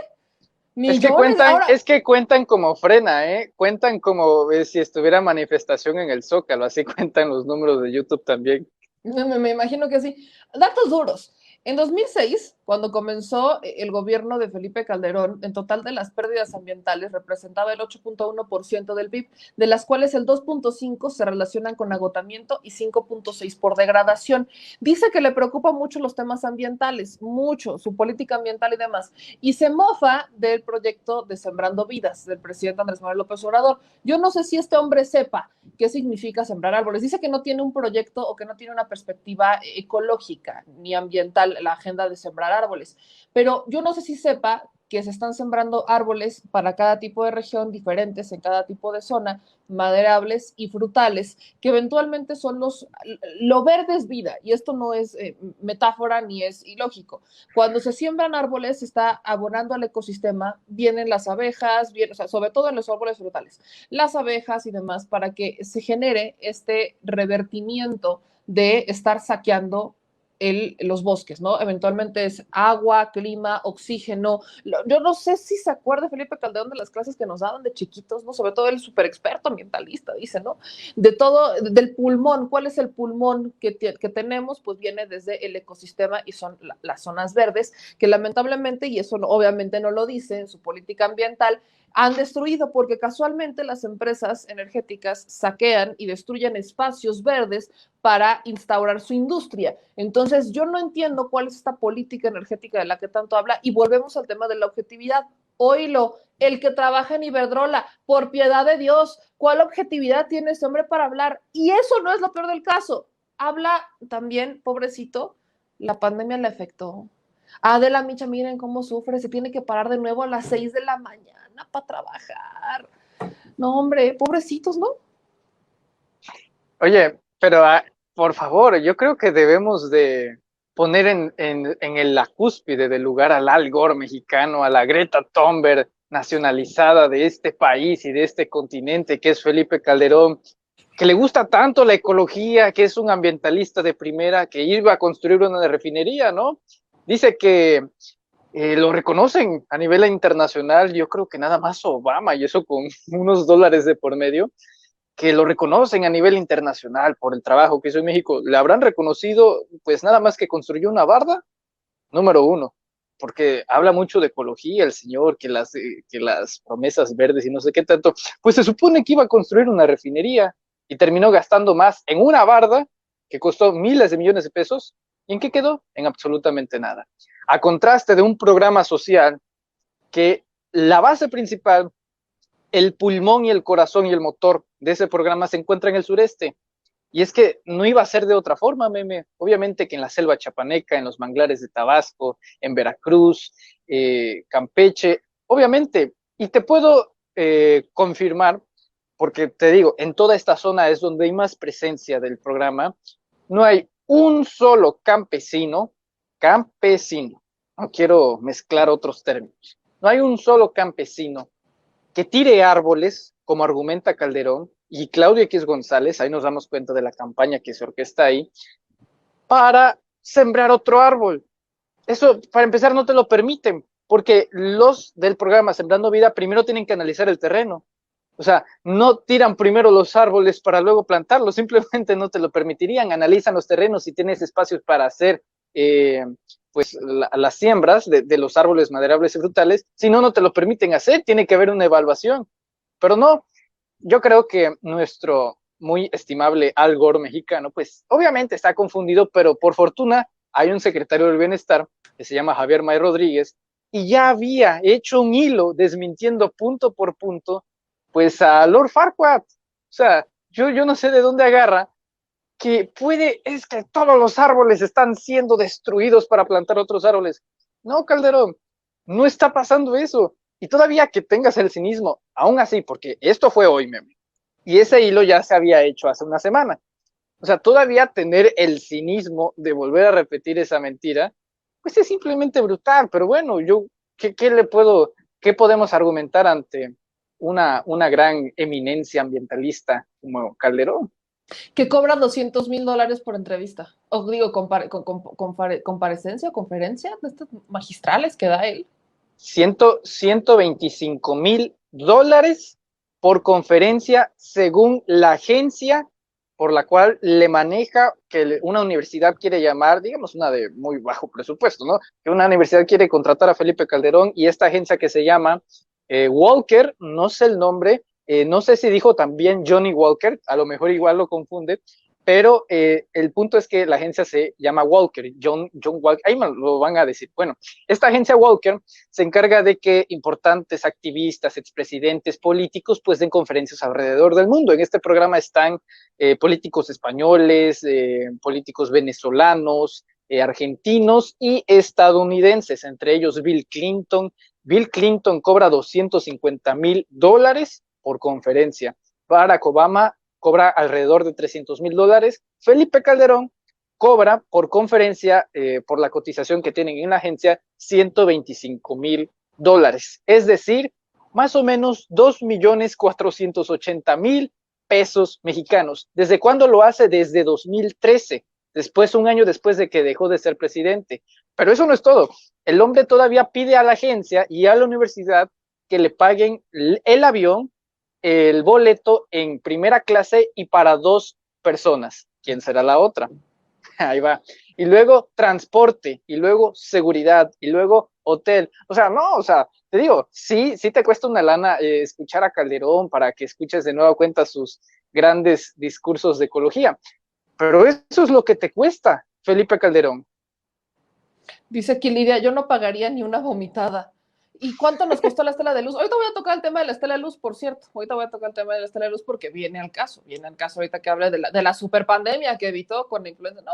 Millones. Es que cuentan como frena, ¿eh? Cuentan como si estuviera manifestación en el Zócalo, así cuentan los números de YouTube también. Me imagino que sí. Datos duros. En 2006, cuando comenzó el gobierno de Felipe Calderón, en total de las pérdidas ambientales representaba el 8.1% del PIB, de las cuales el 2.5% se relacionan con agotamiento y 5.6% por degradación. Dice que le preocupa mucho los temas ambientales, mucho, su política ambiental y demás, y se mofa del proyecto de Sembrando Vidas del presidente Andrés Manuel López Obrador. Yo no sé si este hombre sepa qué significa sembrar árboles. Dice que no tiene un proyecto o que no tiene una perspectiva ecológica ni ambiental la agenda de sembrar árboles, pero yo no sé si sepa que se están sembrando árboles para cada tipo de región diferentes en cada tipo de zona, maderables y frutales, que eventualmente son lo verde es vida, y esto no es metáfora ni es ilógico. Cuando se siembran árboles se está abonando al ecosistema, vienen las abejas, o sea, sobre todo en los árboles frutales, las abejas y demás, para que se genere este revertimiento de estar saqueando los bosques, ¿no? Eventualmente es agua, clima, oxígeno. Yo no sé si se acuerda Felipe Calderón de las clases que nos daban de chiquitos, ¿no? Sobre todo el súper experto ambientalista, dice, ¿no? De todo, del pulmón. ¿Cuál es el pulmón que tenemos? Pues viene desde el ecosistema y son las zonas verdes, que lamentablemente, y eso obviamente no lo dice en su política ambiental, han destruido, porque casualmente las empresas energéticas saquean y destruyen espacios verdes para instaurar su industria. Entonces, yo no entiendo cuál es esta política energética de la que tanto habla, y volvemos al tema de la objetividad. Oílo, el que trabaja en Iberdrola, por piedad de Dios, ¿cuál objetividad tiene este hombre para hablar? Y eso no es lo peor del caso. Habla también, pobrecito, la pandemia le afectó. Adela Micha, miren cómo sufre, se tiene que parar de nuevo a las 6 de la mañana para trabajar. No, hombre, pobrecitos, ¿no? Oye, pero por favor, yo creo que debemos de poner en la cúspide del lugar al Al Gore mexicano, a la Greta Thunberg nacionalizada de este país y de este continente, que es Felipe Calderón, que le gusta tanto la ecología, que es un ambientalista de primera, que iba a construir una refinería, ¿no? Dice que lo reconocen a nivel internacional, yo creo que nada más Obama, y eso con unos dólares de por medio, que lo reconocen a nivel internacional por el trabajo que hizo en México. Le habrán reconocido, pues nada más que construyó una barda, número uno, porque habla mucho de ecología el señor, que las promesas verdes y no sé qué tanto. Pues se supone que iba a construir una refinería y terminó gastando más en una barda que costó miles de millones de pesos. ¿Y en qué quedó? En absolutamente nada. A contraste de un programa social que la base principal, el pulmón y el corazón y el motor de ese programa se encuentra en el sureste. Y es que no iba a ser de otra forma, meme. Obviamente que en la selva chapaneca, en los manglares de Tabasco, en Veracruz, Campeche, obviamente. Y te puedo confirmar, porque te digo, en toda esta zona es donde hay más presencia del programa, no hay un solo campesino, no quiero mezclar otros términos, no hay un solo campesino que tire árboles, como argumenta Calderón, y Claudio X González, ahí nos damos cuenta de la campaña que se orquesta ahí, para sembrar otro árbol. Eso, para empezar, no te lo permiten, porque los del programa Sembrando Vida primero tienen que analizar el terreno. O sea, no tiran primero los árboles para luego plantarlos, simplemente no te lo permitirían. Analizan los terrenos si tienes espacios para hacer pues las siembras de los árboles maderables y frutales, si no, no te lo permiten hacer, tiene que haber una evaluación. Pero no, yo creo que nuestro muy estimable Al Gore mexicano, pues obviamente está confundido, pero por fortuna hay un secretario del bienestar que se llama Javier May Rodríguez, y ya había hecho un hilo desmintiendo punto por punto pues a Lord Farquaad. O sea, yo no sé de dónde agarra que es que todos los árboles están siendo destruidos para plantar otros árboles. No, Calderón, no está pasando eso. Y todavía que tengas el cinismo, aún así, porque esto fue hoy, meme, y ese hilo ya se había hecho hace una semana. O sea, todavía tener el cinismo de volver a repetir esa mentira, pues es simplemente brutal. Pero bueno, ¿qué podemos argumentar ante una gran eminencia ambientalista como Calderón? Que cobra $200,000 por entrevista. O digo, comparecencia o conferencia de estas magistrales que da él. $125,000 por conferencia, según la agencia por la cual le maneja, que una universidad quiere llamar, digamos una de muy bajo presupuesto, ¿no? Que una universidad quiere contratar a Felipe Calderón, y esta agencia que se llama Walker, no sé el nombre, no sé si dijo también Johnny Walker, a lo mejor igual lo confunde, pero el punto es que la agencia se llama Walker, John Walker, ahí me lo van a decir. Bueno, esta agencia Walker se encarga de que importantes activistas, expresidentes, políticos, pues den conferencias alrededor del mundo. En este programa están políticos españoles, políticos venezolanos, argentinos y estadounidenses, entre ellos Bill Clinton. Bill Clinton cobra $250,000 por conferencia. Barack Obama cobra alrededor de $300,000. Felipe Calderón cobra por conferencia, por la cotización que tienen en la agencia, $125,000. Es decir, más o menos 2,480,000 pesos mexicanos. ¿Desde cuándo lo hace? Desde 2013, un año después de que dejó de ser presidente. Pero eso no es todo. El hombre todavía pide a la agencia y a la universidad que le paguen el avión, el boleto en primera clase y para 2 personas. ¿Quién será la otra? Ahí va. y luego transporte, y luego seguridad, y luego hotel. O sea, no, o sea, te digo, sí te cuesta una lana escuchar a Calderón para que escuches de nueva cuenta sus grandes discursos de ecología, pero eso es lo que te cuesta, Felipe Calderón. Dice aquí Lidia, yo no pagaría ni una vomitada. ¿Y cuánto nos costó la estela de luz? Ahorita voy a tocar el tema de la estela de luz, por cierto. Ahorita voy a tocar el tema de la estela de luz porque viene al caso ahorita que hable de la superpandemia que evitó con la influenza. No,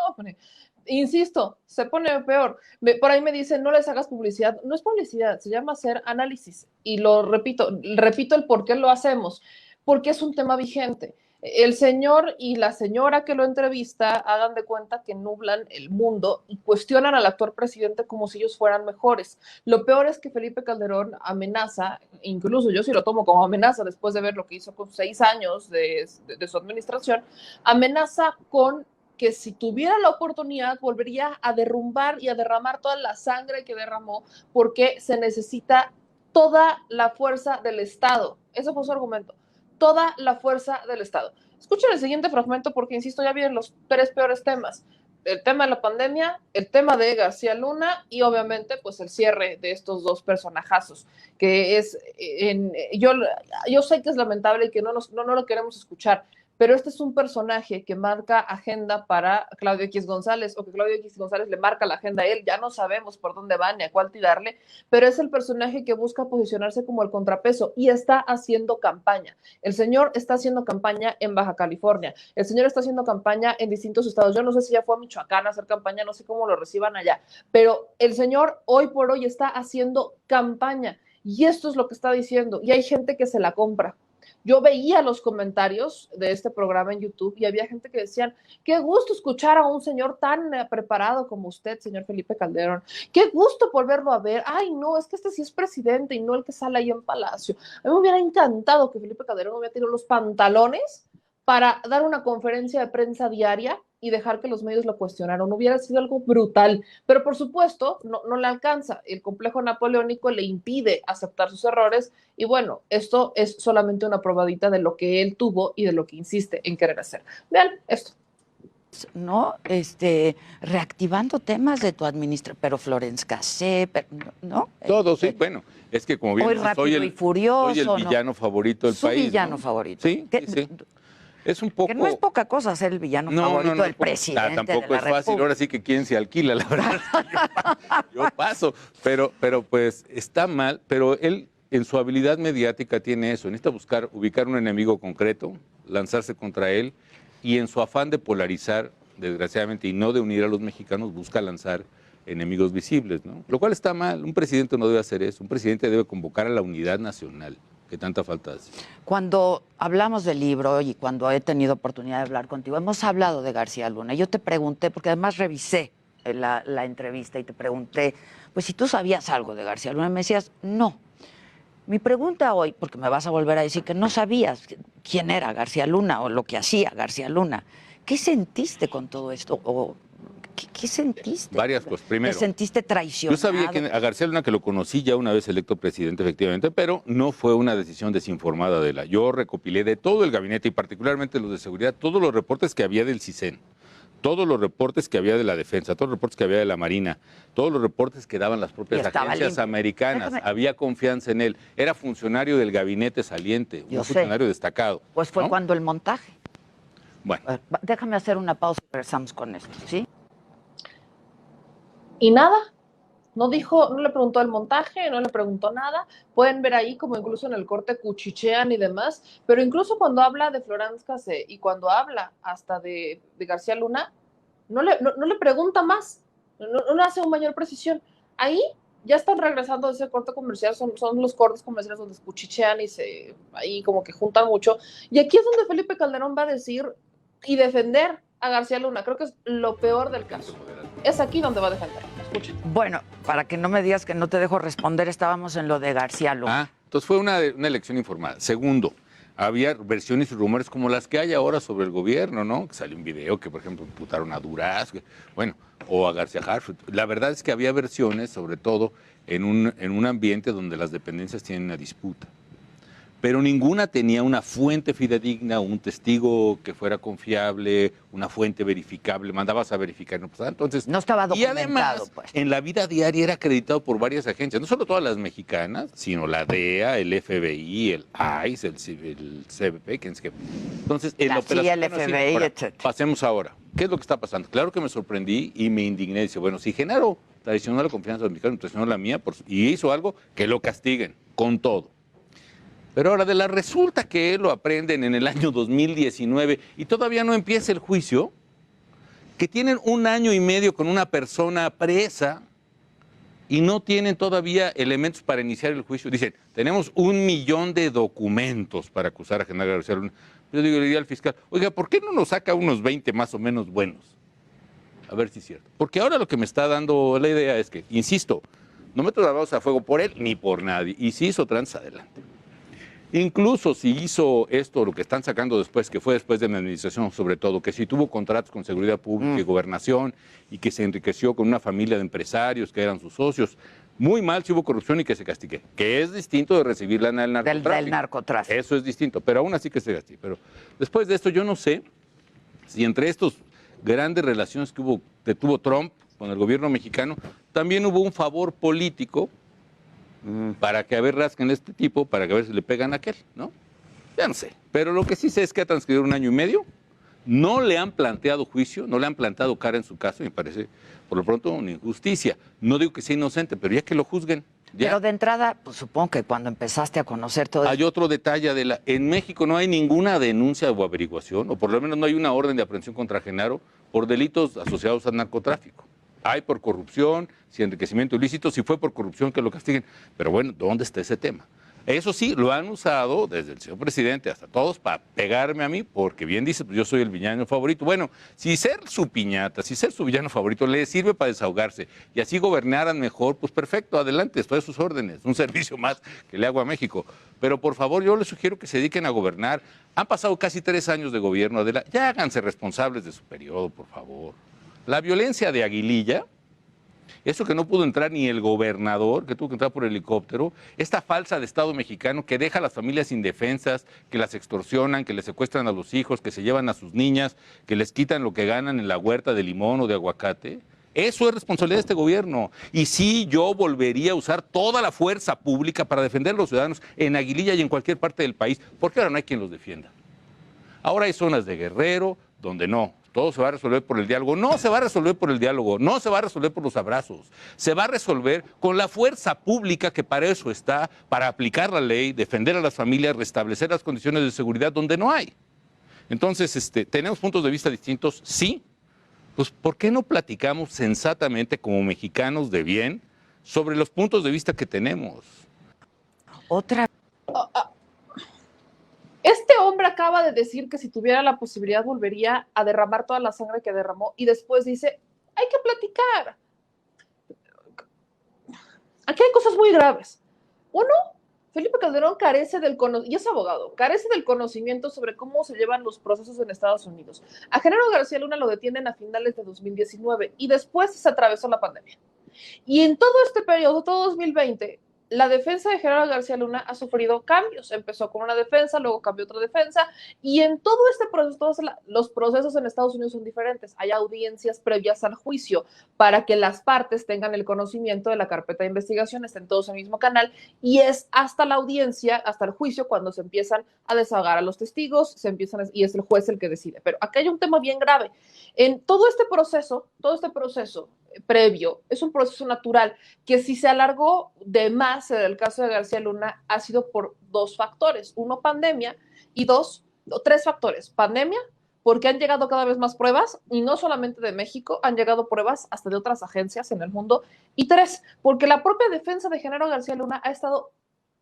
insisto, se pone peor. Por ahí me dicen, no les hagas publicidad. No es publicidad, se llama hacer análisis. Y lo repito el por qué lo hacemos. Porque es un tema vigente. El señor y la señora que lo entrevista hagan de cuenta que nublan el mundo y cuestionan al actual presidente como si ellos fueran mejores. Lo peor es que Felipe Calderón amenaza, incluso yo sí lo tomo como amenaza después de ver lo que hizo con 6 años de su administración, amenaza con que si tuviera la oportunidad volvería a derrumbar y a derramar toda la sangre que derramó porque se necesita toda la fuerza del Estado. Ese fue su argumento. Toda la fuerza del Estado. Escuchen el siguiente fragmento porque, insisto, ya vienen los 3 peores temas. El tema de la pandemia, el tema de García Luna y, obviamente, pues el cierre de estos 2 personajazos, que es, yo sé que es lamentable y que no lo queremos escuchar, pero este es un personaje que marca agenda para Claudio X González, o que Claudio X González le marca la agenda a él, ya no sabemos por dónde va ni a cuál tirarle, pero es el personaje que busca posicionarse como el contrapeso y está haciendo campaña. El señor está haciendo campaña en Baja California, el señor está haciendo campaña en distintos estados, yo no sé si ya fue a Michoacán a hacer campaña, no sé cómo lo reciban allá, pero el señor hoy por hoy está haciendo campaña y esto es lo que está diciendo y hay gente que se la compra. Yo veía los comentarios de este programa en YouTube y había gente que decían, qué gusto escuchar a un señor tan preparado como usted, señor Felipe Calderón. Qué gusto volverlo a ver. Ay, no, es que este sí es presidente y no el que sale ahí en Palacio. A mí me hubiera encantado que Felipe Calderón hubiera tirado los pantalones para dar una conferencia de prensa diaria y dejar que los medios lo cuestionaran. Hubiera sido algo brutal, pero por supuesto no le alcanza. El complejo napoleónico le impide aceptar sus errores y bueno, esto es solamente una probadita de lo que él tuvo y de lo que insiste en querer hacer. Vean esto. ¿No? Reactivando temas de tu administración, pero Florence Cassé, ¿no? Todo, sí, bueno, es que como bien dices, soy el villano favorito del país. Villano favorito. Sí, sí. Es un poco... Que no es poca cosa ser el villano favorito del presidente tampoco de la es fácil, República. ahora sí que quién se alquila, la verdad. Yo paso, pero pues está mal, pero él en su habilidad mediática tiene eso, necesita ubicar un enemigo concreto, lanzarse contra él, y en su afán de polarizar, desgraciadamente, y no de unir a los mexicanos, busca lanzar enemigos visibles, ¿no? Lo cual está mal, un presidente no debe hacer eso, un presidente debe convocar a la unidad nacional, que tanta falta hace. Cuando hablamos del libro y cuando he tenido oportunidad de hablar contigo, hemos hablado de García Luna. Yo te pregunté, porque además revisé la entrevista y te pregunté, pues si tú sabías algo de García Luna, y me decías, no. Mi pregunta hoy, porque me vas a volver a decir que no sabías quién era García Luna o lo que hacía García Luna, ¿qué sentiste con todo esto? ¿O qué sentiste? Varias cosas. Primero, ¿te sentiste traicionado? Yo sabía que a García Luna, que lo conocí ya una vez electo presidente, efectivamente, pero no fue una decisión desinformada de él. Yo recopilé de todo el gabinete y particularmente los de seguridad, todos los reportes que había del CISEN, todos los reportes que había de la defensa, todos los reportes que había de la Marina, todos los reportes que daban las propias agencias americanas. Había confianza en él. Era funcionario del gabinete saliente, un funcionario destacado. Pues fue, ¿no?, cuando el montaje. Bueno. Déjame hacer una pausa y regresamos con esto, ¿sí? Y nada, no dijo, no le preguntó el montaje, no le preguntó nada. Pueden ver ahí como incluso en el corte cuchichean y demás, pero incluso cuando habla de Florence Cassé y cuando habla hasta de García Luna, no le pregunta más, no hace una mayor precisión. Ahí ya están regresando de ese corte comercial, son los cortes comerciales donde cuchichean y ahí como que juntan mucho. Y aquí es donde Felipe Calderón va a decir y defender a García Luna. Creo que es lo peor del caso. Es aquí donde va a defender. Escuchen. Bueno, para que no me digas que no te dejo responder, estábamos en lo de García Luna. Entonces fue una elección informada. Segundo, había versiones y rumores como las que hay ahora sobre el gobierno, ¿no? Que salió un video que, por ejemplo, imputaron a Duraz, bueno, o a García Harfuch. La verdad es que había versiones, sobre todo, en un ambiente donde las dependencias tienen una disputa. pero ninguna tenía una fuente fidedigna, un testigo que fuera confiable, una fuente verificable, mandabas a verificar, no pasaba. Entonces, no estaba documentado, y además, pues. en la vida diaria era acreditado por varias agencias, no solo todas las mexicanas, sino la DEA, el FBI, el ICE, el CBP, que es que... Entonces, en la operación, el FBI, ahora, etc. pasemos ahora. ¿Qué es lo que está pasando? Claro que me sorprendí y me indigné. Dice, bueno, si Genaro traicionó la confianza de los mexicanos, traicionó la mía y hizo algo, que lo castiguen con todo. Pero ahora resulta que él lo aprenden en el año 2019 y todavía no empieza el juicio, que tienen 1 año y medio con una persona presa y no tienen todavía elementos para iniciar el juicio. Dicen, tenemos 1 millón de documentos para acusar a Genaro García Luna. Yo digo, le diría al fiscal, oiga, ¿por qué no nos saca unos 20 más o menos buenos? A ver si es cierto. Porque ahora lo que me está dando la idea es que, insisto, no meto las manos a fuego por él ni por nadie. Y si hizo trans, adelante. Incluso si hizo esto, lo que están sacando después, que fue después de mi administración sobre todo, que si tuvo contratos con seguridad pública y gobernación y que se enriqueció con una familia de empresarios que eran sus socios, muy mal si hubo corrupción y que se castigue, que es distinto de recibir lana del narcotráfico. Del narcotráfico. Eso es distinto, pero aún así que se castigue. Pero después de esto yo no sé si entre estos grandes relaciones que tuvo Trump con el gobierno mexicano, también hubo un favor político para que a ver rasquen este tipo, para que a ver si le pegan a aquel, ¿no? Ya no sé. Pero lo que sí sé es que ha transcurrido 1 año y medio, no le han planteado juicio, no le han plantado cara en su caso, me parece, por lo pronto, una injusticia. No digo que sea inocente, pero ya que lo juzguen. Ya. Pero de entrada, pues supongo que cuando empezaste a conocer todo Hay otro detalle, Adela. En México no hay ninguna denuncia o averiguación, o por lo menos no hay una orden de aprehensión contra Genaro por delitos asociados al narcotráfico. Hay por corrupción, si enriquecimiento ilícito, si fue por corrupción que lo castiguen. Pero bueno, ¿dónde está ese tema? Eso sí, lo han usado desde el señor presidente hasta todos para pegarme a mí, porque bien dice, pues yo soy el villano favorito. Bueno, si ser su piñata, si ser su villano favorito le sirve para desahogarse y así gobernaran mejor, pues perfecto, adelante, estoy a sus órdenes, un servicio más que le hago a México. Pero por favor, yo les sugiero que se dediquen a gobernar. Han pasado casi 3 años de gobierno, Adela, ya háganse responsables de su periodo, por favor. La violencia de Aguililla, eso que no pudo entrar ni el gobernador, que tuvo que entrar por helicóptero, esta falsa de Estado mexicano que deja a las familias indefensas, que las extorsionan, que les secuestran a los hijos, que se llevan a sus niñas, que les quitan lo que ganan en la huerta de limón o de aguacate. Eso es responsabilidad de este gobierno. Y sí, yo volvería a usar toda la fuerza pública para defender a los ciudadanos en Aguililla y en cualquier parte del país, porque ahora no hay quien los defienda. Ahora hay zonas de Guerrero donde no. Todo se va a resolver por el diálogo. No se va a resolver por el diálogo, no se va a resolver por los abrazos. Se va a resolver con la fuerza pública que para eso está, para aplicar la ley, defender a las familias, restablecer las condiciones de seguridad donde no hay. Entonces, ¿tenemos puntos de vista distintos? Sí. Pues, ¿por qué no platicamos sensatamente como mexicanos de bien sobre los puntos de vista que tenemos? Otra. Este hombre acaba de decir que si tuviera la posibilidad volvería a derramar toda la sangre que derramó y después dice, hay que platicar. Aquí hay cosas muy graves. Uno, Felipe Calderón carece del conocimiento, y es abogado, carece del conocimiento sobre cómo se llevan los procesos en Estados Unidos. A Genaro García Luna lo detienen a finales de 2019 y después se atravesó la pandemia. Y en todo este periodo, todo 2020, la defensa de Genaro García Luna ha sufrido cambios. Empezó con una defensa, luego cambió otra defensa, y en todo este proceso, todos los procesos en Estados Unidos son diferentes. Hay audiencias previas al juicio para que las partes tengan el conocimiento de la carpeta de investigación, estén todos en el mismo canal, y es hasta la audiencia, hasta el juicio, cuando se empiezan a desahogar a los testigos, y es el juez el que decide. Pero acá hay un tema bien grave. En todo este proceso previo, es un proceso natural que si se alargó de más en el caso de García Luna ha sido por 2 factores. Uno, pandemia, y 3 factores. Pandemia, porque han llegado cada vez más pruebas, y no solamente de México, han llegado pruebas hasta de otras agencias en el mundo. Y 3, porque la propia defensa de Genaro García Luna ha estado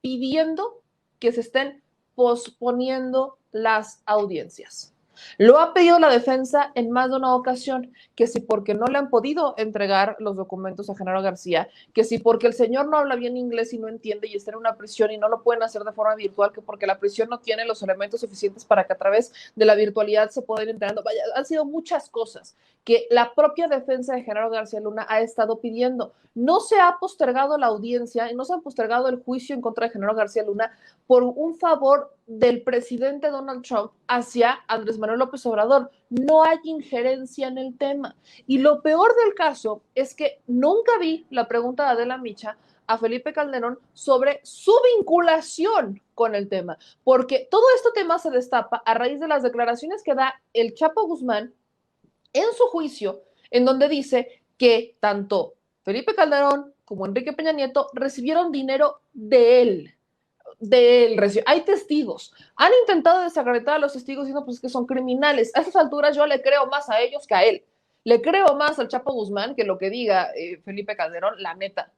pidiendo que se estén posponiendo las audiencias. Lo ha pedido la defensa en más de una ocasión, que si porque no le han podido entregar los documentos a Genaro García, que si porque el señor no habla bien inglés y no entiende y está en una prisión y no lo pueden hacer de forma virtual, que porque la prisión no tiene los elementos suficientes para que a través de la virtualidad se puedan ir entrenando. Vaya, han sido muchas cosas que la propia defensa de Genaro García Luna ha estado pidiendo. No se ha postergado la audiencia y no se ha postergado el juicio en contra de Genaro García Luna por un favor del presidente Donald Trump hacia Andrés Manuel López Obrador. No hay injerencia en el tema. Y lo peor del caso es que nunca vi la pregunta de Adela Micha a Felipe Calderón sobre su vinculación con el tema, porque todo este tema se destapa a raíz de las declaraciones que da el Chapo Guzmán en su juicio, en donde dice que tanto Felipe Calderón como Enrique Peña Nieto recibieron dinero de él. Hay testigos. Han intentado desacreditar a los testigos diciendo pues, que son criminales. A esas alturas yo le creo más a ellos que a él. Le creo más al Chapo Guzmán que lo que diga Felipe Calderón, la neta.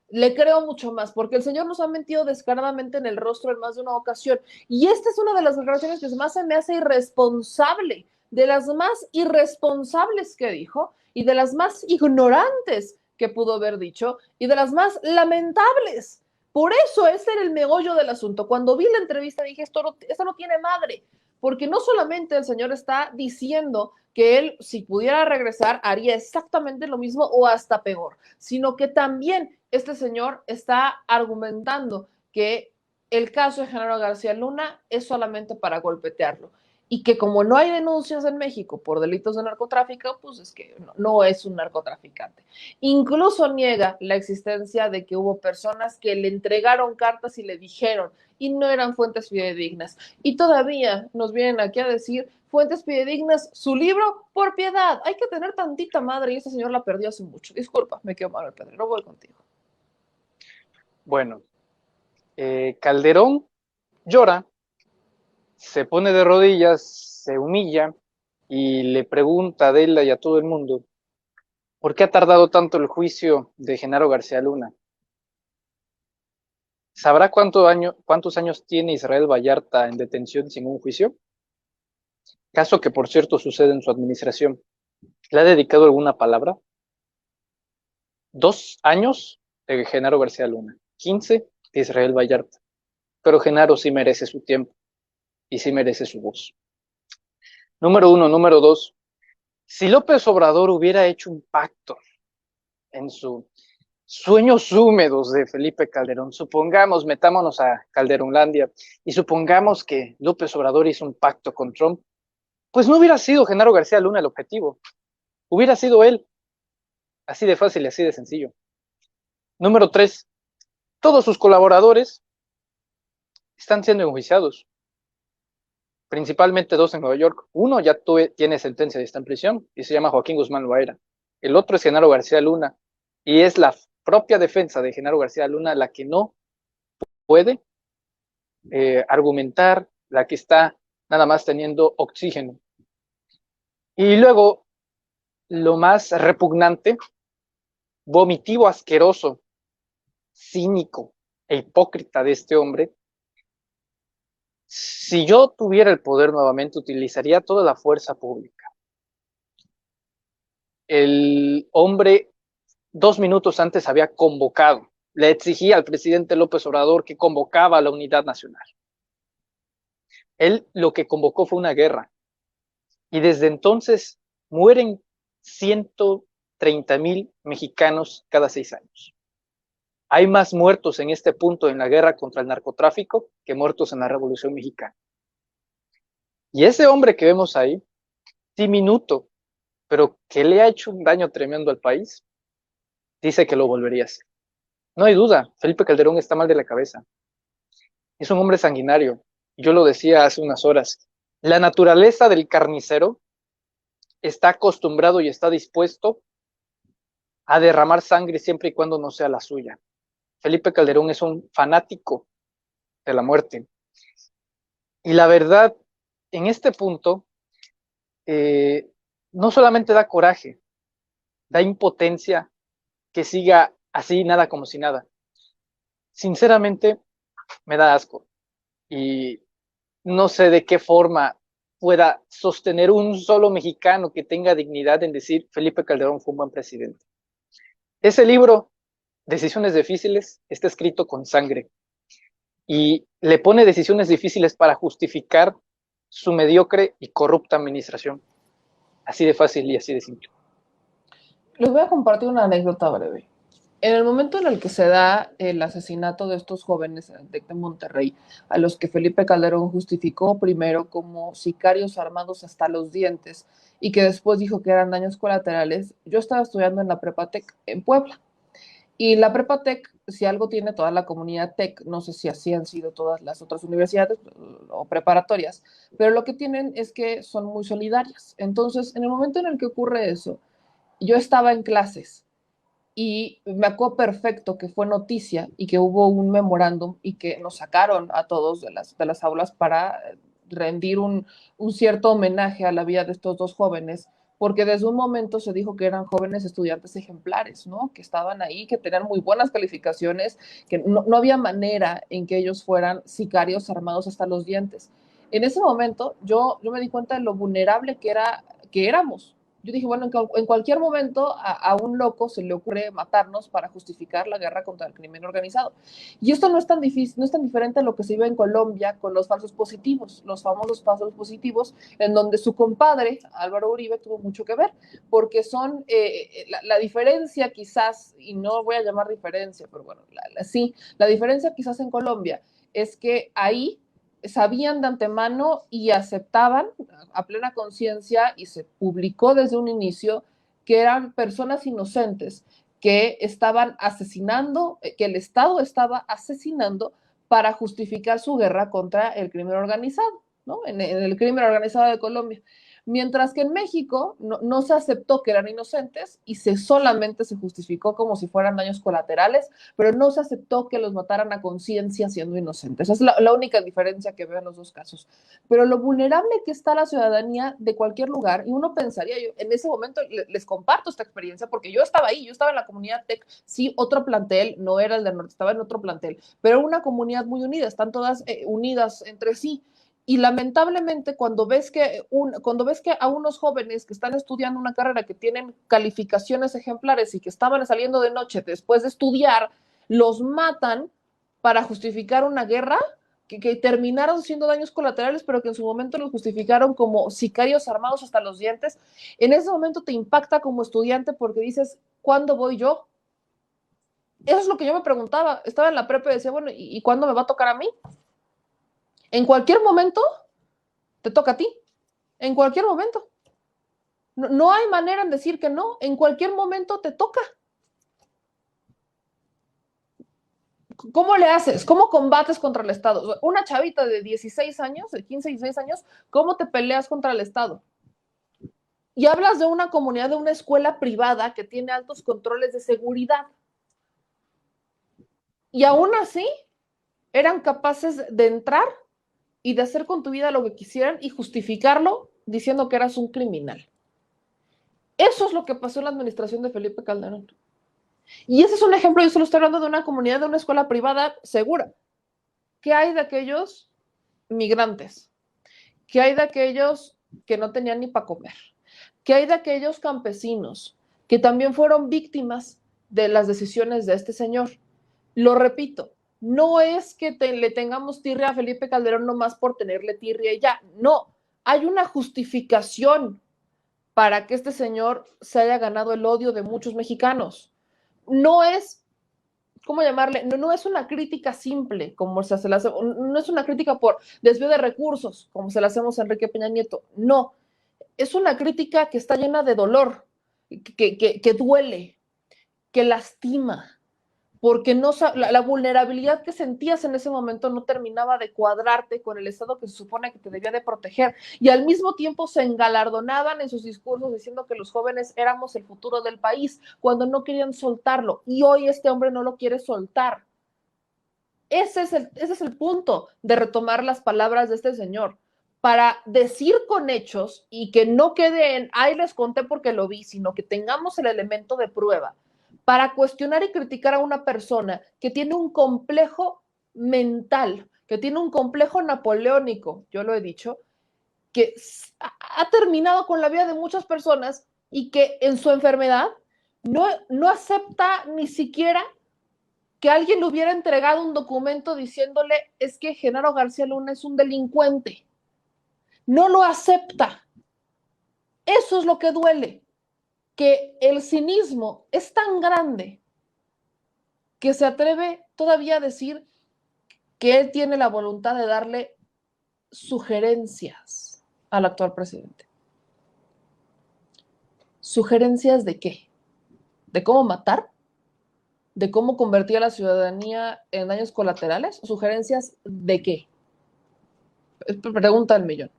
Le creo mucho más, porque el señor nos ha mentido descaradamente en el rostro en más de una ocasión. Y esta es una de las declaraciones que más se me hace irresponsable, de las más irresponsables que dijo y de las más ignorantes que pudo haber dicho y de las más lamentables. Por eso ese era el meollo del asunto. Cuando vi la entrevista dije, esto no tiene madre, porque no solamente el señor está diciendo que él, si pudiera regresar, haría exactamente lo mismo o hasta peor, sino que también este señor está argumentando que el caso de Genaro García Luna es solamente para golpetearlo y que como no hay denuncias en México por delitos de narcotráfico, pues es que no es un narcotraficante. Incluso niega la existencia de que hubo personas que le entregaron cartas y le dijeron, y no eran fuentes fidedignas. Y todavía nos vienen aquí a decir fuentes fidedignas, su libro, por piedad. Hay que tener tantita madre y este señor la perdió hace mucho. Disculpa, me quedo mal, Pedro, no voy contigo. Bueno, Calderón llora, se pone de rodillas, se humilla y le pregunta a Adela y a todo el mundo, ¿por qué ha tardado tanto el juicio de Genaro García Luna? ¿Sabrá cuántos años tiene Israel Vallarta en detención sin un juicio? Caso que, por cierto, sucede en su administración. ¿Le ha dedicado alguna palabra? 2 años de Genaro García Luna, 15 de Israel Vallarta. Pero Genaro sí merece su tiempo y sí merece su voz. Número 1. Número 2. Si López Obrador hubiera hecho un pacto en sus sueños húmedos de Felipe Calderón, supongamos, metámonos a Calderonlandia y supongamos que López Obrador hizo un pacto con Trump, pues no hubiera sido Genaro García Luna el objetivo, hubiera sido él. Así de fácil y así de sencillo. Número 3. Todos sus colaboradores están siendo enjuiciados. Principalmente 2 en Nueva York. Uno ya tiene sentencia y está en prisión y se llama Joaquín Guzmán Loera. El otro es Genaro García Luna y es la propia defensa de Genaro García Luna la que no puede argumentar, la que está nada más teniendo oxígeno. Y luego, lo más repugnante, vomitivo, asqueroso, cínico e hipócrita de este hombre. Si yo tuviera el poder nuevamente, utilizaría toda la fuerza pública. El hombre 2 minutos antes había convocado, le exigía al presidente López Obrador que convocaba a la unidad nacional. Él lo que convocó fue una guerra. Y desde entonces mueren 130,000 mexicanos cada 6 años. Hay más muertos en este punto en la guerra contra el narcotráfico que muertos en la Revolución Mexicana. Y ese hombre que vemos ahí, diminuto, pero que le ha hecho un daño tremendo al país, dice que lo volvería a hacer. No hay duda, Felipe Calderón está mal de la cabeza. Es un hombre sanguinario. Yo lo decía hace unas horas. La naturaleza del carnicero está acostumbrado y está dispuesto a derramar sangre siempre y cuando no sea la suya. Felipe Calderón es un fanático de la muerte. Y la verdad, en este punto, no solamente da coraje, da impotencia que siga así, nada como si nada. Sinceramente, me da asco. Y no sé de qué forma pueda sostener un solo mexicano que tenga dignidad en decir Felipe Calderón fue un buen presidente. Ese libro, Decisiones Difíciles, está escrito con sangre y le pone decisiones difíciles para justificar su mediocre y corrupta administración. Así de fácil y así de simple. Les voy a compartir una anécdota breve. En el momento en el que se da el asesinato de estos jóvenes en el TEC de Monterrey, a los que Felipe Calderón justificó primero como sicarios armados hasta los dientes y que después dijo que eran daños colaterales, yo estaba estudiando en la Prepa TEC en Puebla. Y la Prepa TEC, si algo tiene toda la comunidad TEC, no sé si así han sido todas las otras universidades o preparatorias, pero lo que tienen es que son muy solidarias. Entonces, en el momento en el que ocurre eso, yo estaba en clases y me acuerdo perfecto que fue noticia y que hubo un memorándum y que nos sacaron a todos de las aulas para rendir un cierto homenaje a la vida de estos dos jóvenes, porque desde un momento se dijo que eran jóvenes estudiantes ejemplares, ¿no? Que estaban ahí, que tenían muy buenas calificaciones, que no había manera en que ellos fueran sicarios armados hasta los dientes. En ese momento yo me di cuenta de lo vulnerable que éramos. Yo dije, bueno, en cualquier momento a un loco se le ocurre matarnos para justificar la guerra contra el crimen organizado. Y esto no es tan difícil, no es tan diferente a lo que se vive en Colombia con los falsos positivos, los famosos falsos positivos, en donde su compadre, Álvaro Uribe, tuvo mucho que ver, porque son la diferencia quizás, y no voy a llamar diferencia, pero bueno, sí, la diferencia quizás en Colombia es que ahí sabían de antemano y aceptaban a plena conciencia, y se publicó desde un inicio, que eran personas inocentes que estaban asesinando, que el Estado estaba asesinando para justificar su guerra contra el crimen organizado, ¿no? En el crimen organizado de Colombia. Mientras que en México no se aceptó que eran inocentes y solamente se justificó como si fueran daños colaterales, pero no se aceptó que los mataran a conciencia siendo inocentes. Esa es la única diferencia que veo en los dos casos. Pero lo vulnerable que está la ciudadanía de cualquier lugar, y uno pensaría, yo en ese momento les comparto esta experiencia porque yo estaba ahí, yo estaba en la comunidad TEC, sí, otro plantel, no era el del norte, estaba en otro plantel, pero una comunidad muy unida, están todas unidas entre sí. Y lamentablemente cuando ves que a unos jóvenes que están estudiando una carrera, que tienen calificaciones ejemplares y que estaban saliendo de noche después de estudiar, los matan para justificar una guerra que terminaron siendo daños colaterales, pero que en su momento los justificaron como sicarios armados hasta los dientes, en ese momento te impacta como estudiante porque dices, ¿cuándo voy yo? Eso es lo que yo me preguntaba. Estaba en la prepa y decía, bueno, ¿y cuándo me va a tocar a mí? En cualquier momento te toca a ti, en cualquier momento. No hay manera en decir que no, en cualquier momento te toca. ¿Cómo le haces? ¿Cómo combates contra el Estado? Una chavita de 16 años, de 15, 16 años, ¿cómo te peleas contra el Estado? Y hablas de una comunidad, de una escuela privada que tiene altos controles de seguridad. Y aún así, eran capaces de entrar y de hacer con tu vida lo que quisieran y justificarlo diciendo que eras un criminal. Eso es lo que pasó en la administración de Felipe Calderón. Y ese es un ejemplo, yo solo estoy hablando de una comunidad, de una escuela privada segura. ¿Qué hay de aquellos migrantes? ¿Qué hay de aquellos que no tenían ni para comer? ¿Qué hay de aquellos campesinos que también fueron víctimas de las decisiones de este señor? Lo repito, no es que le tengamos tirria a Felipe Calderón nomás por tenerle tirria y ya. No, hay una justificación para que este señor se haya ganado el odio de muchos mexicanos. No es, ¿cómo llamarle? No es una crítica simple, como se la hace, no es una crítica por desvío de recursos, como se la hacemos a Enrique Peña Nieto. No, es una crítica que está llena de dolor, que duele, que lastima, porque la vulnerabilidad que sentías en ese momento no terminaba de cuadrarte con el Estado que se supone que te debía de proteger, y al mismo tiempo se engalardonaban en sus discursos diciendo que los jóvenes éramos el futuro del país, cuando no querían soltarlo, y hoy este hombre no lo quiere soltar. Ese es el punto de retomar las palabras de este señor, para decir con hechos y que no quede en, ay, les conté porque lo vi, sino que tengamos el elemento de prueba para cuestionar y criticar a una persona que tiene un complejo mental, que tiene un complejo napoleónico, yo lo he dicho, que ha terminado con la vida de muchas personas y que en su enfermedad no acepta ni siquiera que alguien le hubiera entregado un documento diciéndole, es que Genaro García Luna es un delincuente. No lo acepta. Eso es lo que duele, que el cinismo es tan grande que se atreve todavía a decir que él tiene la voluntad de darle sugerencias al actual presidente. ¿Sugerencias de qué? ¿De cómo matar? ¿De cómo convertir a la ciudadanía en daños colaterales? ¿Sugerencias de qué? Es pregunta del millón.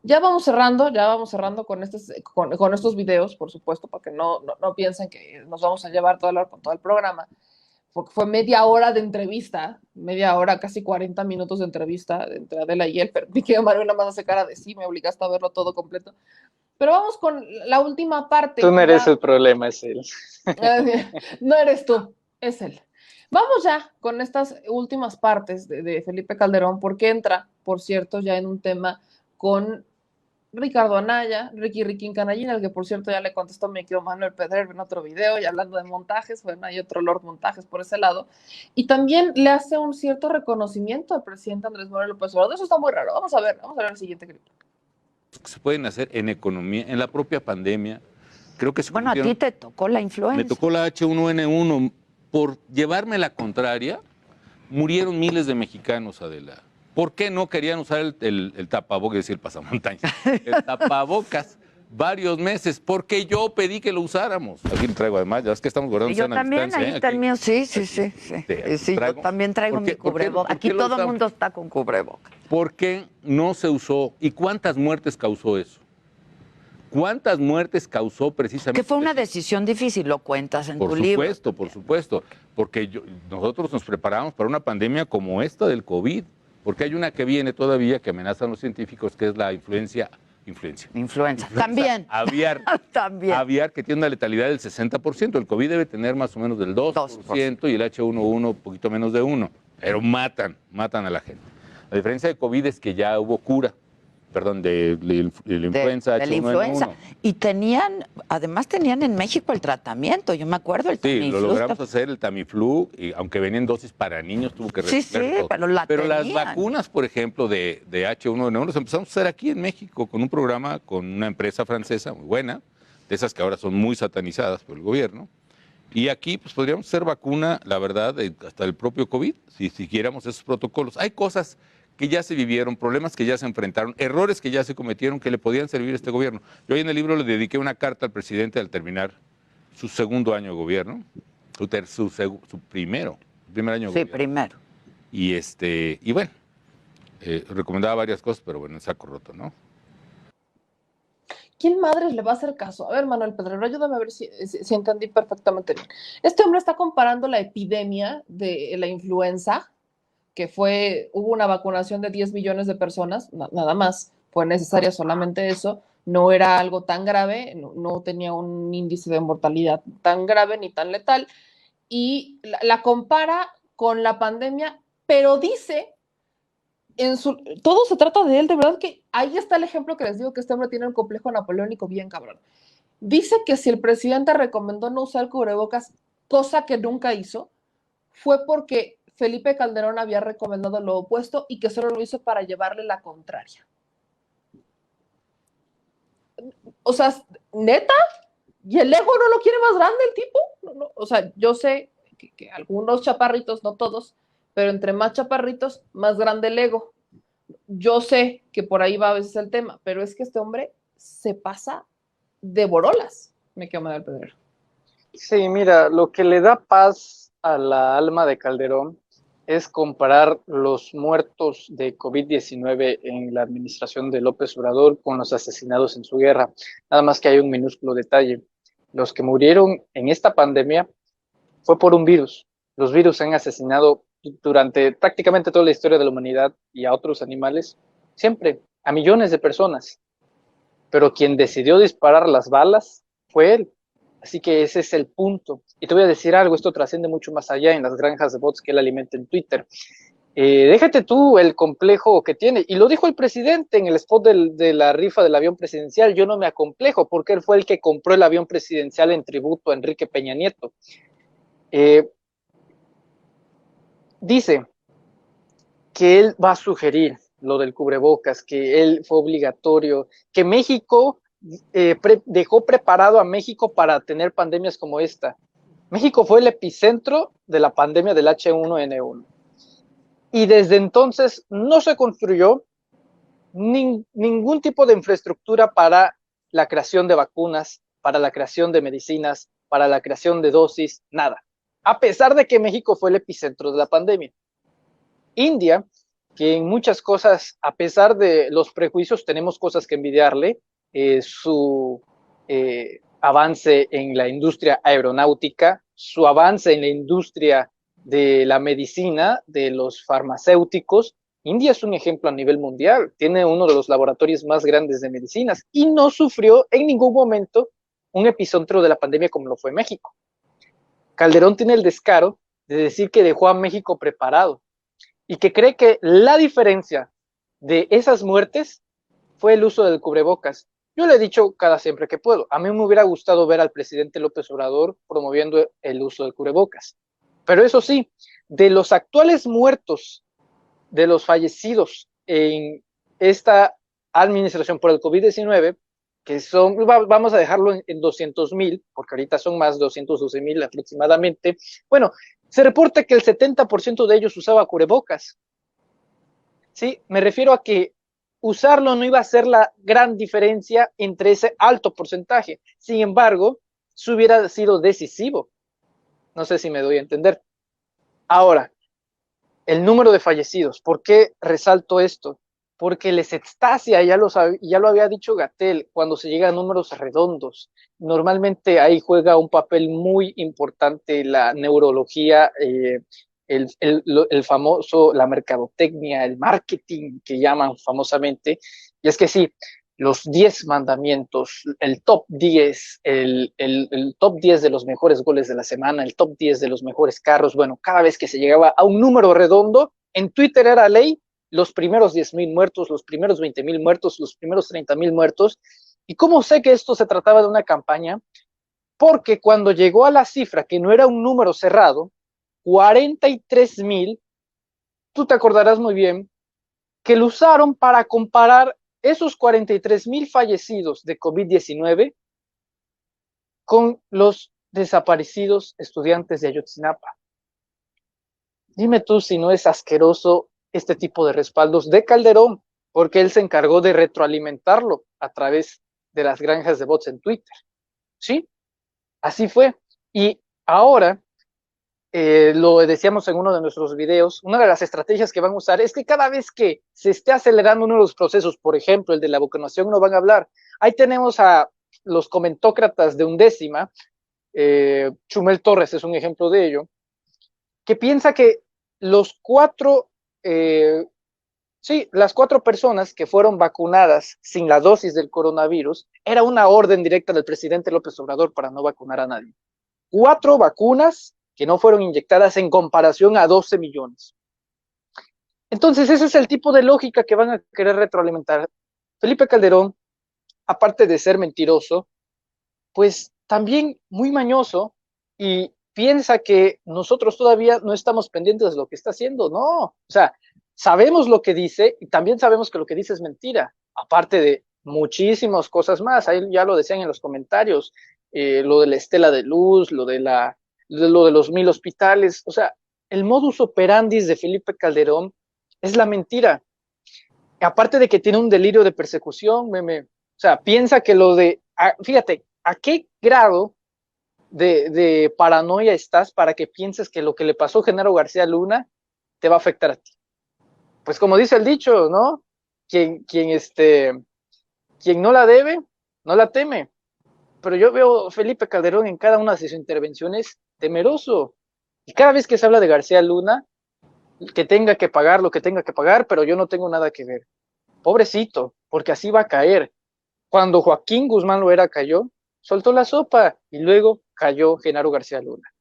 Ya vamos cerrando con estos videos, por supuesto, para que no piensen que nos vamos a llevar toda la hora con todo el programa, porque fue media hora de entrevista, media hora, casi 40 minutos de entrevista entre Adela y él, pero mi querido Mario nada más hace cara de sí, me obligaste a verlo todo completo. Pero vamos con la última parte. Tú no eres el problema, es él. No eres tú, es él. Vamos ya con estas últimas partes de Felipe Calderón, porque entra, por cierto, ya en un tema con Ricardo Anaya, Ricky Canallín, al que por cierto ya le contestó mi querido Manuel Pedrer en otro video, y hablando de montajes, bueno, hay otro Lord Montajes por ese lado, y también le hace un cierto reconocimiento al presidente Andrés Manuel López Obrador. Eso está muy raro. Vamos a ver el siguiente clip. Que se pueden hacer en economía, en la propia pandemia. Creo que bueno, a ti te tocó la influenza. Me tocó la H1N1. Por llevarme la contraria, murieron miles de mexicanos, Adela. ¿Por qué no querían usar el tapabocas, es decir, el pasamontañas? El tapabocas varios meses, porque yo pedí que lo usáramos. Aquí lo traigo además, ya es que estamos guardando yo también, ahí está el mío, sí. Yo también traigo mi cubrebocas. Aquí todo el mundo está con cubrebocas. ¿Por qué no se usó? ¿Y cuántas muertes causó eso? ¿Cuántas muertes causó precisamente? Que fue una decisión difícil, lo cuentas en tu libro. Por supuesto, porque nosotros nos preparamos para una pandemia como esta del COVID, porque hay una que viene todavía que amenazan los científicos, que es la influenza. También. Aviar. También. Aviar, que tiene una letalidad del 60%. El COVID debe tener más o menos del 2%. Y el H1N1 un poquito menos de 1%. Pero matan a la gente. La diferencia de COVID es que ya hubo cura. Perdón, de la influenza H1N1. Y además tenían en México el tratamiento, yo me acuerdo, el Tamiflu. Sí, lo logramos hacer, el Tamiflu, y aunque venían dosis para niños, tuvo que todo. Pero las vacunas, por ejemplo, de H1N1, las empezamos a hacer aquí en México con un programa, con una empresa francesa muy buena, de esas que ahora son muy satanizadas por el gobierno. Y aquí pues podríamos hacer vacuna, la verdad, hasta el propio COVID, si siguiéramos esos protocolos. Hay cosas que ya se vivieron, problemas que ya se enfrentaron, errores que ya se cometieron que le podían servir a este gobierno. Yo hoy en el libro le dediqué una carta al presidente al terminar su segundo año de gobierno, su primer año de gobierno. Sí, primero. Y bueno, recomendaba varias cosas, pero bueno, en saco roto, ¿no? ¿Quién madres le va a hacer caso? A ver, Manuel Pedrero, ayúdame a ver si entendí perfectamente bien. Este hombre está comparando la epidemia de la influenza, que hubo una vacunación de 10 millones de personas, nada más, fue necesaria solamente eso, no era algo tan grave, no tenía un índice de mortalidad tan grave ni tan letal, y la compara con la pandemia, pero dice, todo se trata de él, de verdad que ahí está el ejemplo que les digo, que este hombre tiene un complejo napoleónico bien cabrón. Dice que si el presidente recomendó no usar cubrebocas, cosa que nunca hizo, fue porque Felipe Calderón había recomendado lo opuesto y que solo lo hizo para llevarle la contraria. O sea, ¿neta? ¿Y el ego no lo quiere más grande el tipo? No. O sea, yo sé que algunos chaparritos, no todos, pero entre más chaparritos, más grande el ego. Yo sé que por ahí va a veces el tema, pero es que este hombre se pasa de borolas, me quedo Manuel Pedrero. Sí, mira, lo que le da paz a la alma de Calderón es comparar los muertos de COVID-19 en la administración de López Obrador con los asesinados en su guerra. Nada más que hay un minúsculo detalle. Los que murieron en esta pandemia fue por un virus. Los virus han asesinado durante prácticamente toda la historia de la humanidad y a otros animales, siempre, a millones de personas. Pero quien decidió disparar las balas fue él. Así que ese es el punto. Y te voy a decir algo, esto trasciende mucho más allá en las granjas de bots que él alimenta en Twitter. Déjate tú el complejo que tiene. Y lo dijo el presidente en el spot de la rifa del avión presidencial. Yo no me acomplejo porque él fue el que compró el avión presidencial en tributo a Enrique Peña Nieto. Dice que él va a sugerir lo del cubrebocas, que él fue obligatorio, que México dejó preparado a México para tener pandemias como esta. México fue el epicentro de la pandemia del H1N1. Y desde entonces no se construyó ningún tipo de infraestructura para la creación de vacunas, para la creación de medicinas, para la creación de dosis, nada. A pesar de que México fue el epicentro de la pandemia. India, que en muchas cosas, a pesar de los prejuicios, tenemos cosas que envidiarle, su avance en la industria aeronáutica, su avance en la industria de la medicina, de los farmacéuticos. India es un ejemplo a nivel mundial, tiene uno de los laboratorios más grandes de medicinas y no sufrió en ningún momento un epicentro de la pandemia como lo fue México. Calderón tiene el descaro de decir que dejó a México preparado y que cree que la diferencia de esas muertes fue el uso del cubrebocas. Yo le he dicho cada siempre que puedo, a mí me hubiera gustado ver al presidente López Obrador promoviendo el uso del cubrebocas. Pero eso sí, de los actuales muertos, de los fallecidos en esta administración por el COVID-19, que son, vamos a dejarlo en 200,000, porque ahorita son más 212,000 aproximadamente, bueno, se reporta que el 70% de ellos usaba cubrebocas. ¿Sí? Me refiero a que usarlo no iba a ser la gran diferencia entre ese alto porcentaje. Sin embargo, eso hubiera sido decisivo. No sé si me doy a entender. Ahora, el número de fallecidos. ¿Por qué resalto esto? Porque les extasia, ya lo había dicho Gatell, cuando se llega a números redondos. Normalmente ahí juega un papel muy importante la neurología, el famoso, la mercadotecnia, el marketing que llaman famosamente. Y es que sí, los 10 mandamientos, el top 10, el top 10 de los mejores goles de la semana, el top 10 de los mejores carros, bueno, cada vez que se llegaba a un número redondo, en Twitter era ley, los primeros 10,000 muertos, los primeros 20,000 muertos, los primeros 30,000 muertos. ¿Y cómo sé que esto se trataba de una campaña? Porque cuando llegó a la cifra, que no era un número cerrado, 43,000, tú te acordarás muy bien, que lo usaron para comparar esos 43,000 fallecidos de COVID-19 con los desaparecidos estudiantes de Ayotzinapa. Dime tú si no es asqueroso este tipo de respaldos de Calderón, porque él se encargó de retroalimentarlo a través de las granjas de bots en Twitter. ¿Sí? Así fue. Y ahora, lo decíamos en uno de nuestros videos, una de las estrategias que van a usar es que cada vez que se esté acelerando uno de los procesos, por ejemplo, el de la vacunación, no van a hablar. Ahí tenemos a los comentócratas de Undécima, Chumel Torres es un ejemplo de ello, que piensa que las 4 personas que fueron vacunadas sin la dosis del coronavirus era una orden directa del presidente López Obrador para no vacunar a nadie. 4 vacunas que no fueron inyectadas en comparación a 12 millones. Entonces, ese es el tipo de lógica que van a querer retroalimentar. Felipe Calderón, aparte de ser mentiroso, pues también muy mañoso y piensa que nosotros todavía no estamos pendientes de lo que está haciendo. No, o sea, sabemos lo que dice y también sabemos que lo que dice es mentira, aparte de muchísimas cosas más. Ahí ya lo decían en los comentarios, lo de la estela de luz, lo de los 1,000 hospitales. O sea, el modus operandi de Felipe Calderón es la mentira. Aparte de que tiene un delirio de persecución, o sea, piensa que fíjate, ¿a qué grado de paranoia estás para que pienses que lo que le pasó a Genaro García Luna te va a afectar a ti? Pues como dice el dicho, ¿no? Quien no la debe, no la teme. Pero yo veo a Felipe Calderón en cada una de sus intervenciones temeroso. Y cada vez que se habla de García Luna, que tenga que pagar lo que tenga que pagar, pero yo no tengo nada que ver. Pobrecito, porque así va a caer. Cuando Joaquín Guzmán Loera cayó, soltó la sopa y luego cayó Genaro García Luna.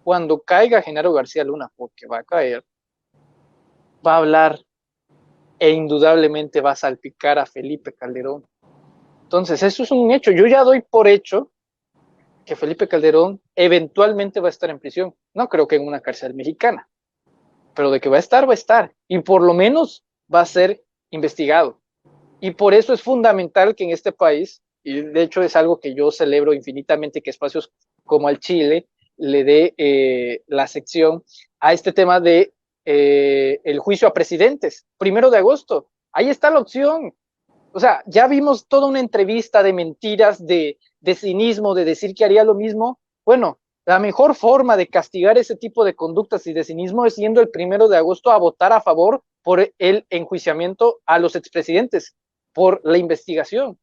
Cuando caiga Genaro García Luna, porque va a caer, va a hablar e indudablemente va a salpicar a Felipe Calderón. Entonces, eso es un hecho. Yo ya doy por hecho que Felipe Calderón eventualmente va a estar en prisión. No creo que en una cárcel mexicana, pero de que va a estar, va a estar. Y por lo menos va a ser investigado. Y por eso es fundamental que en este país y de hecho es algo que yo celebro infinitamente, que espacios como al Chile le dé la sección a este tema de el juicio a presidentes, 1 de agosto. Ahí está la opción. O sea, ya vimos toda una entrevista de mentiras, de cinismo, de decir que haría lo mismo. Bueno, la mejor forma de castigar ese tipo de conductas y de cinismo es yendo el 1 de agosto a votar a favor por el enjuiciamiento a los expresidentes, por la investigación.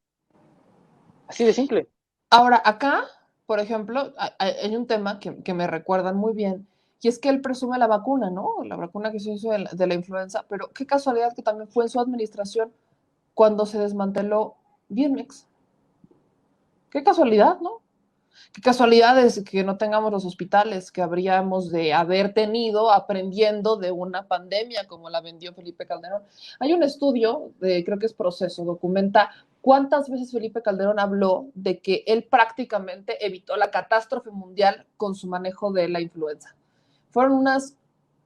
Así de simple. Ahora, acá, por ejemplo, hay un tema que me recuerdan muy bien, y es que él presume la vacuna, ¿no? La vacuna que se hizo de la influenza, pero qué casualidad que también fue en su administración cuando se desmanteló Birmex. Qué casualidad, ¿no? Qué casualidad es que no tengamos los hospitales que habríamos de haber tenido aprendiendo de una pandemia como la vendió Felipe Calderón. Hay un estudio, creo que es Proceso, documenta cuántas veces Felipe Calderón habló de que él prácticamente evitó la catástrofe mundial con su manejo de la influenza. Fueron unas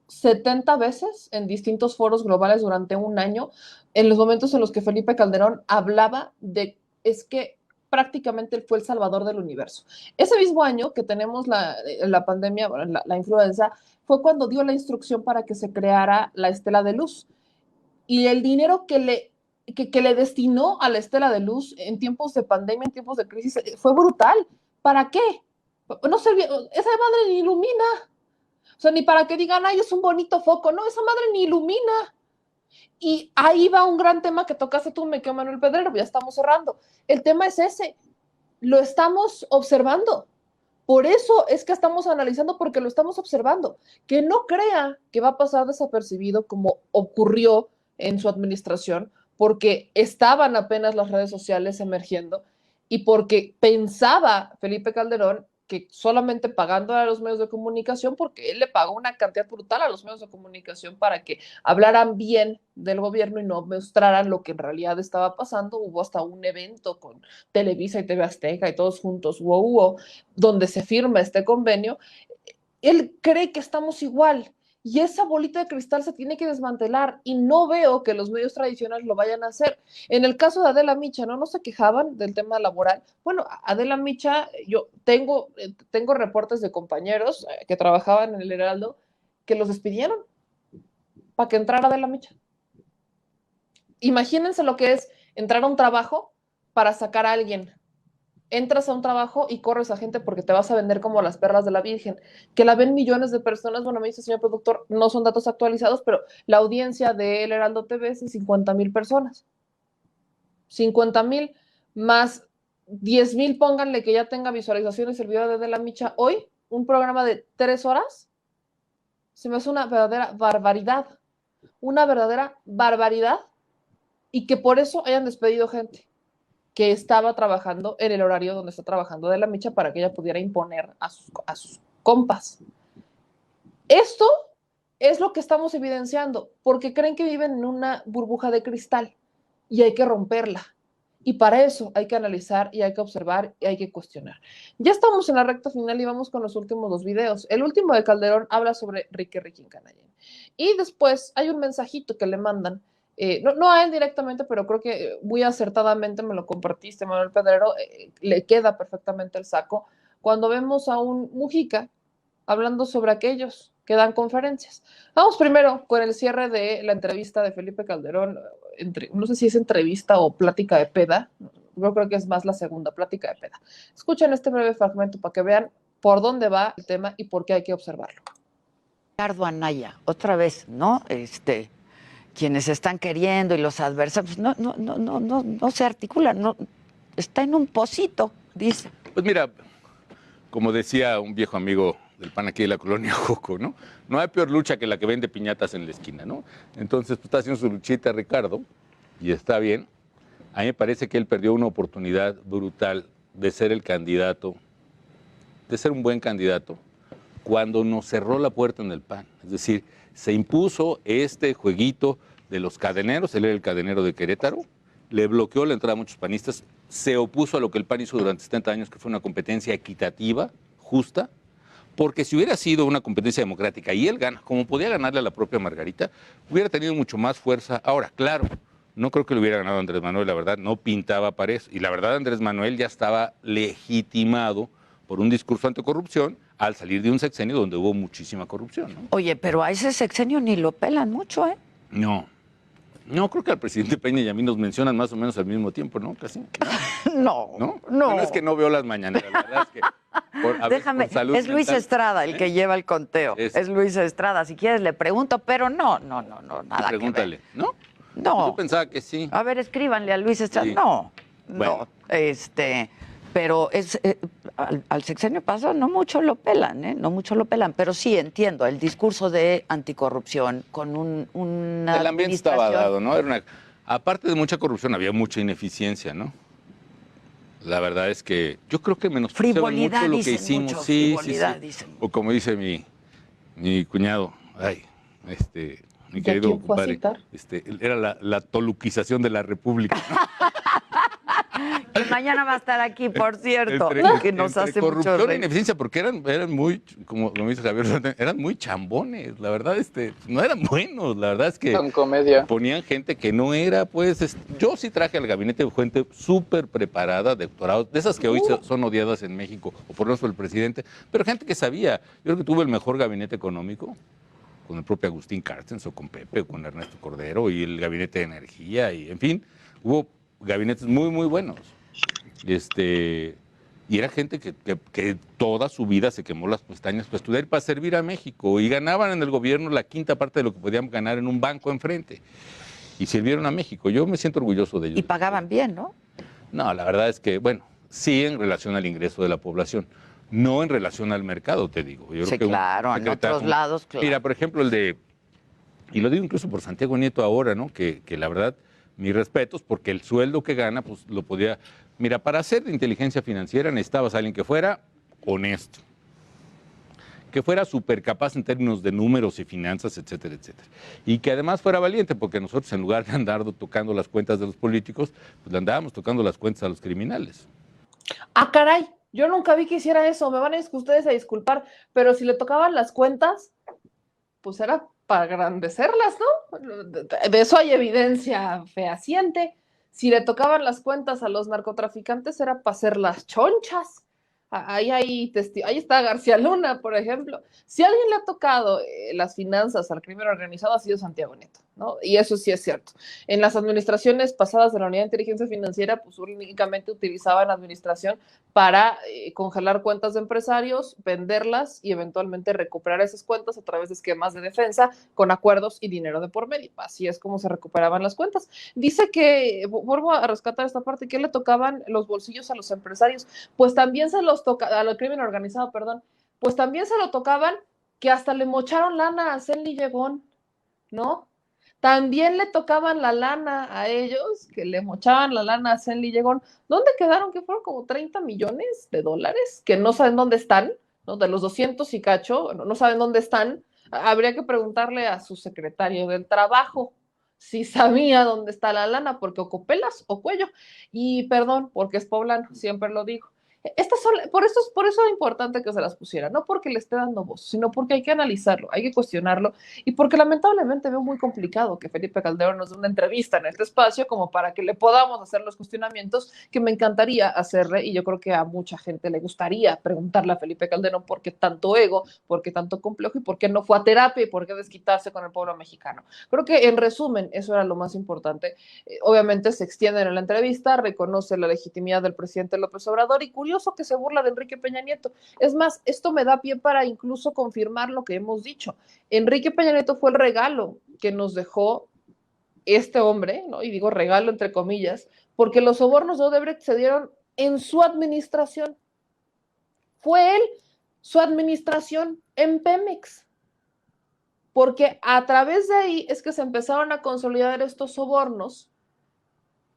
70 veces en distintos foros globales durante un año, en los momentos en los que Felipe Calderón hablaba de, es que prácticamente él fue el salvador del universo. Ese mismo año que tenemos la pandemia, la influenza, fue cuando dio la instrucción para que se creara la estela de luz. Y el dinero que le destinó a la estela de luz en tiempos de pandemia, en tiempos de crisis, fue brutal. ¿Para qué? No servía, esa madre ni ilumina. O sea, ni para que digan, ay, es un bonito foco. No, esa madre ni ilumina. Y ahí va un gran tema que tocaste tú, me quedo Manuel Pedrero, ya estamos cerrando. El tema es ese, lo estamos observando. Por eso es que estamos analizando, porque lo estamos observando. Que no crea que va a pasar desapercibido como ocurrió en su administración, porque estaban apenas las redes sociales emergiendo y porque pensaba Felipe Calderón que solamente pagando a los medios de comunicación, porque él le pagó una cantidad brutal a los medios de comunicación para que hablaran bien del gobierno y no mostraran lo que en realidad estaba pasando. Hubo hasta un evento con Televisa y TV Azteca y todos juntos, donde se firma este convenio. Él cree que estamos igual y esa bolita de cristal se tiene que desmantelar y no veo que los medios tradicionales lo vayan a hacer. En el caso de Adela Micha, ¿no? No se quejaban del tema laboral. Bueno, Adela Micha, yo tengo reportes de compañeros que trabajaban en el Heraldo que los despidieron para que entrara Adela Micha. Imagínense lo que es entrar a un trabajo para sacar a alguien. Entras a un trabajo y corres a gente porque te vas a vender como las perlas de la Virgen, que la ven millones de personas. Bueno, me dice, señor productor, no son datos actualizados, pero la audiencia de El Heraldo TV es de 50,000 personas. 50,000 más 10,000, pónganle que ya tenga visualizaciones el video de la Micha hoy, un programa de 3 horas, se me hace una verdadera barbaridad, y que por eso hayan despedido gente que estaba trabajando en el horario donde está trabajando de la Micha para que ella pudiera imponer a sus compas. Esto es lo que estamos evidenciando, porque creen que viven en una burbuja de cristal y hay que romperla. Y para eso hay que analizar y hay que observar y hay que cuestionar. Ya estamos en la recta final y vamos con los últimos 2 videos. El último de Calderón habla sobre Ricky Canallén. Y después hay un mensajito que le mandan, no a él directamente, pero creo que muy acertadamente me lo compartiste, Manuel Pedrero, le queda perfectamente el saco, cuando vemos a un Mujica hablando sobre aquellos que dan conferencias. Vamos primero con el cierre de la entrevista de Felipe Calderón, no sé si es entrevista o plática de peda, yo creo que es más la segunda, plática de peda. Escuchen este breve fragmento para que vean por dónde va el tema y por qué hay que observarlo. Ricardo Anaya, otra vez, ¿no? Quienes están queriendo y los adversarios, no se articulan, no, está en un pocito, dice. Pues mira, como decía un viejo amigo del PAN aquí de la colonia Joco, ¿no? No hay peor lucha que la que vende piñatas en la esquina, ¿no? Entonces, pues, está haciendo su luchita Ricardo, y está bien. A mí me parece que él perdió una oportunidad brutal de ser el candidato, de ser un buen candidato, cuando nos cerró la puerta en el PAN. Es decir, se impuso este jueguito de los cadeneros, él era el cadenero de Querétaro, le bloqueó la entrada a muchos panistas, se opuso a lo que el PAN hizo durante 70 años, que fue una competencia equitativa, justa, porque si hubiera sido una competencia democrática y él gana, como podía ganarle a la propia Margarita, hubiera tenido mucho más fuerza. Ahora, claro, no creo que lo hubiera ganado Andrés Manuel, la verdad, no pintaba para eso. Y la verdad, Andrés Manuel ya estaba legitimado por un discurso anticorrupción al salir de un sexenio donde hubo muchísima corrupción, ¿no? Oye, pero a ese sexenio ni lo pelan mucho, ¿eh? No, creo que al presidente Peña y a mí nos mencionan más o menos al mismo tiempo, ¿no? Casi. No. Bueno, es que no veo las mañaneras, la verdad es que... Déjame, es Luis Estrada el que lleva el conteo. Es Luis Estrada. Si quieres le pregunto, pero no, nada Pregúntale, que ver. ¿no? No. Yo pensaba que sí. A ver, escríbanle a Luis Estrada. Sí. No, Bueno. pero al sexenio pasado no mucho lo pelan, ¿eh? No mucho lo pelan, pero sí entiendo el discurso de anticorrupción con una El ambiente estaba administración- dado, ¿no? Aparte de mucha corrupción, había mucha ineficiencia, ¿no? La verdad es que yo creo que menospreciaban Frivolidad, mucho lo que dicen hicimos. mucho, Sí. frivolidad, dicen. O como dice mi cuñado, mi ¿Y a querido quién fue a compadre, citar? era la toluquización de la República, ¿no? Que mañana va a estar aquí, por cierto, que nos entre hace mucho corrupción e reír. ineficiencia, porque eran muy, como dice Javier, eran muy chambones, la verdad, no eran buenos, la verdad es que Con comedia. ponían gente que no era, pues, yo sí traje al gabinete gente súper preparada, de doctorados, de esas que hoy son odiadas en México, o por lo menos por el presidente, pero gente que sabía. Yo creo que tuvo el mejor gabinete económico, con el propio Agustín Carstens, o con Pepe, o con Ernesto Cordero, y el gabinete de energía, y en fin, hubo gabinetes muy, muy buenos. Y era gente que toda su vida se quemó las pestañas para estudiar y para servir a México, y ganaban en el gobierno la quinta parte de lo que podían ganar en un banco enfrente, y sirvieron a México. Yo me siento orgulloso de ellos. Y pagaban bien, ¿no? No, la verdad es que, bueno, sí en relación al ingreso de la población, no en relación al mercado, te digo. Yo Sí, creo que claro, en otros lados, claro. Mira, por ejemplo, y lo digo incluso por Santiago Nieto ahora, ¿no? Que la verdad, mis respetos, porque el sueldo que gana, pues lo podía... Mira, para hacer de inteligencia financiera necesitabas a alguien que fuera honesto, que fuera súper capaz en términos de números y finanzas, etcétera, etcétera. Y que además fuera valiente, porque nosotros en lugar de andar tocando las cuentas de los políticos, pues le andábamos tocando las cuentas a los criminales. Ah, caray, yo nunca vi que hiciera eso, me van ustedes a disculpar, pero si le tocaban las cuentas, pues era para engrandecerlas, ¿no? De eso hay evidencia fehaciente. Si le tocaban las cuentas a los narcotraficantes era para hacer las chonchas. Ahí está García Luna, por ejemplo. Si a alguien le ha tocado las finanzas al crimen organizado, ha sido Santiago Nieto, ¿no? Y eso sí es cierto. En las administraciones pasadas de la Unidad de Inteligencia Financiera, pues únicamente utilizaban la administración para congelar cuentas de empresarios, venderlas y eventualmente recuperar esas cuentas a través de esquemas de defensa con acuerdos y dinero de por medio. Así es como se recuperaban las cuentas. Dice que, vuelvo a rescatar esta parte, que le tocaban los bolsillos a los empresarios, pues también se los al crimen organizado, perdón, pues también se lo tocaban, que hasta le mocharon lana a Cenly Llegón, ¿no? También le tocaban la lana a ellos, que le mochaban la lana a Cenly Llegón. ¿Dónde quedaron? Que fueron como 30 millones de dólares, que no saben dónde están, ¿no? De los 200 y cacho, no saben dónde están. Habría que preguntarle a su secretario del trabajo si sabía dónde está la lana, porque o copelas o cuello. Y perdón, porque es poblano, siempre lo digo. Por eso es importante que se las pusiera, no porque le esté dando voz, sino porque hay que analizarlo, hay que cuestionarlo, y porque lamentablemente veo muy complicado que Felipe Calderón nos dé una entrevista en este espacio como para que le podamos hacer los cuestionamientos que me encantaría hacerle, y yo creo que a mucha gente le gustaría preguntarle a Felipe Calderón por qué tanto ego, por qué tanto complejo, y por qué no fue a terapia, y por qué desquitarse con el pueblo mexicano. Creo que en resumen eso era lo más importante. Obviamente se extiende en la entrevista, reconoce la legitimidad del presidente López Obrador, y curioso que se burla de Enrique Peña Nieto. Es más, esto me da pie para incluso confirmar lo que hemos dicho. Enrique Peña Nieto fue el regalo que nos dejó este hombre, ¿no? Y digo regalo entre comillas, porque los sobornos de Odebrecht se dieron en su administración. Fue él, su administración en Pemex. Porque a través de ahí es que se empezaron a consolidar estos sobornos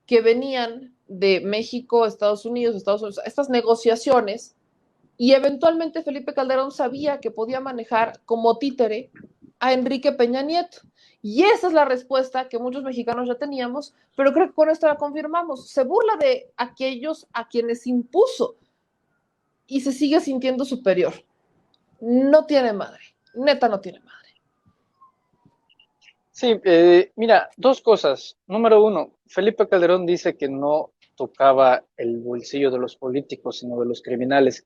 que venían de México, Estados Unidos, estas negociaciones, y eventualmente Felipe Calderón sabía que podía manejar como títere a Enrique Peña Nieto. Y esa es la respuesta que muchos mexicanos ya teníamos, pero creo que con esto la confirmamos. Se burla de aquellos a quienes impuso y se sigue sintiendo superior. No tiene madre, neta no tiene madre. Sí, mira, dos cosas. Número uno, Felipe Calderón dice que no tocaba el bolsillo de los políticos, sino de los criminales.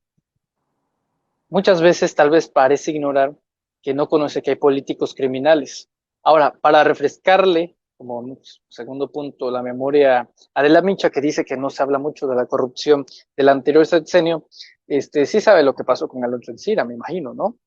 Muchas veces tal vez parece ignorar que no conoce que hay políticos criminales. Ahora, para refrescarle, como segundo punto, la memoria a Adela Micha, que dice que no se habla mucho de la corrupción del anterior sexenio, sí sabe lo que pasó con Alonso Encira, me imagino, ¿no?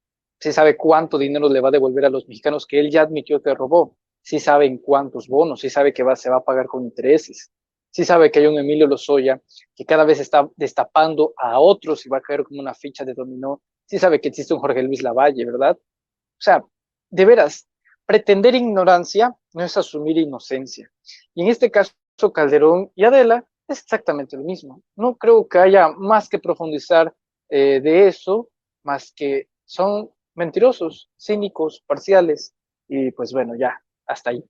Sí sabe cuánto dinero le va a devolver a los mexicanos que él ya admitió que robó. Sí sabe en cuántos bonos, sí sabe que se va a pagar con intereses. Sí sabe que hay un Emilio Lozoya que cada vez está destapando a otros y va a caer como una ficha de dominó. Sí sabe que existe un Jorge Luis Lavalle, ¿verdad? O sea, de veras, pretender ignorancia no es asumir inocencia. Y en este caso, Calderón y Adela es exactamente lo mismo. No creo que haya más que profundizar de eso, más que son mentirosos, cínicos, parciales, y pues bueno, ya, hasta ahí.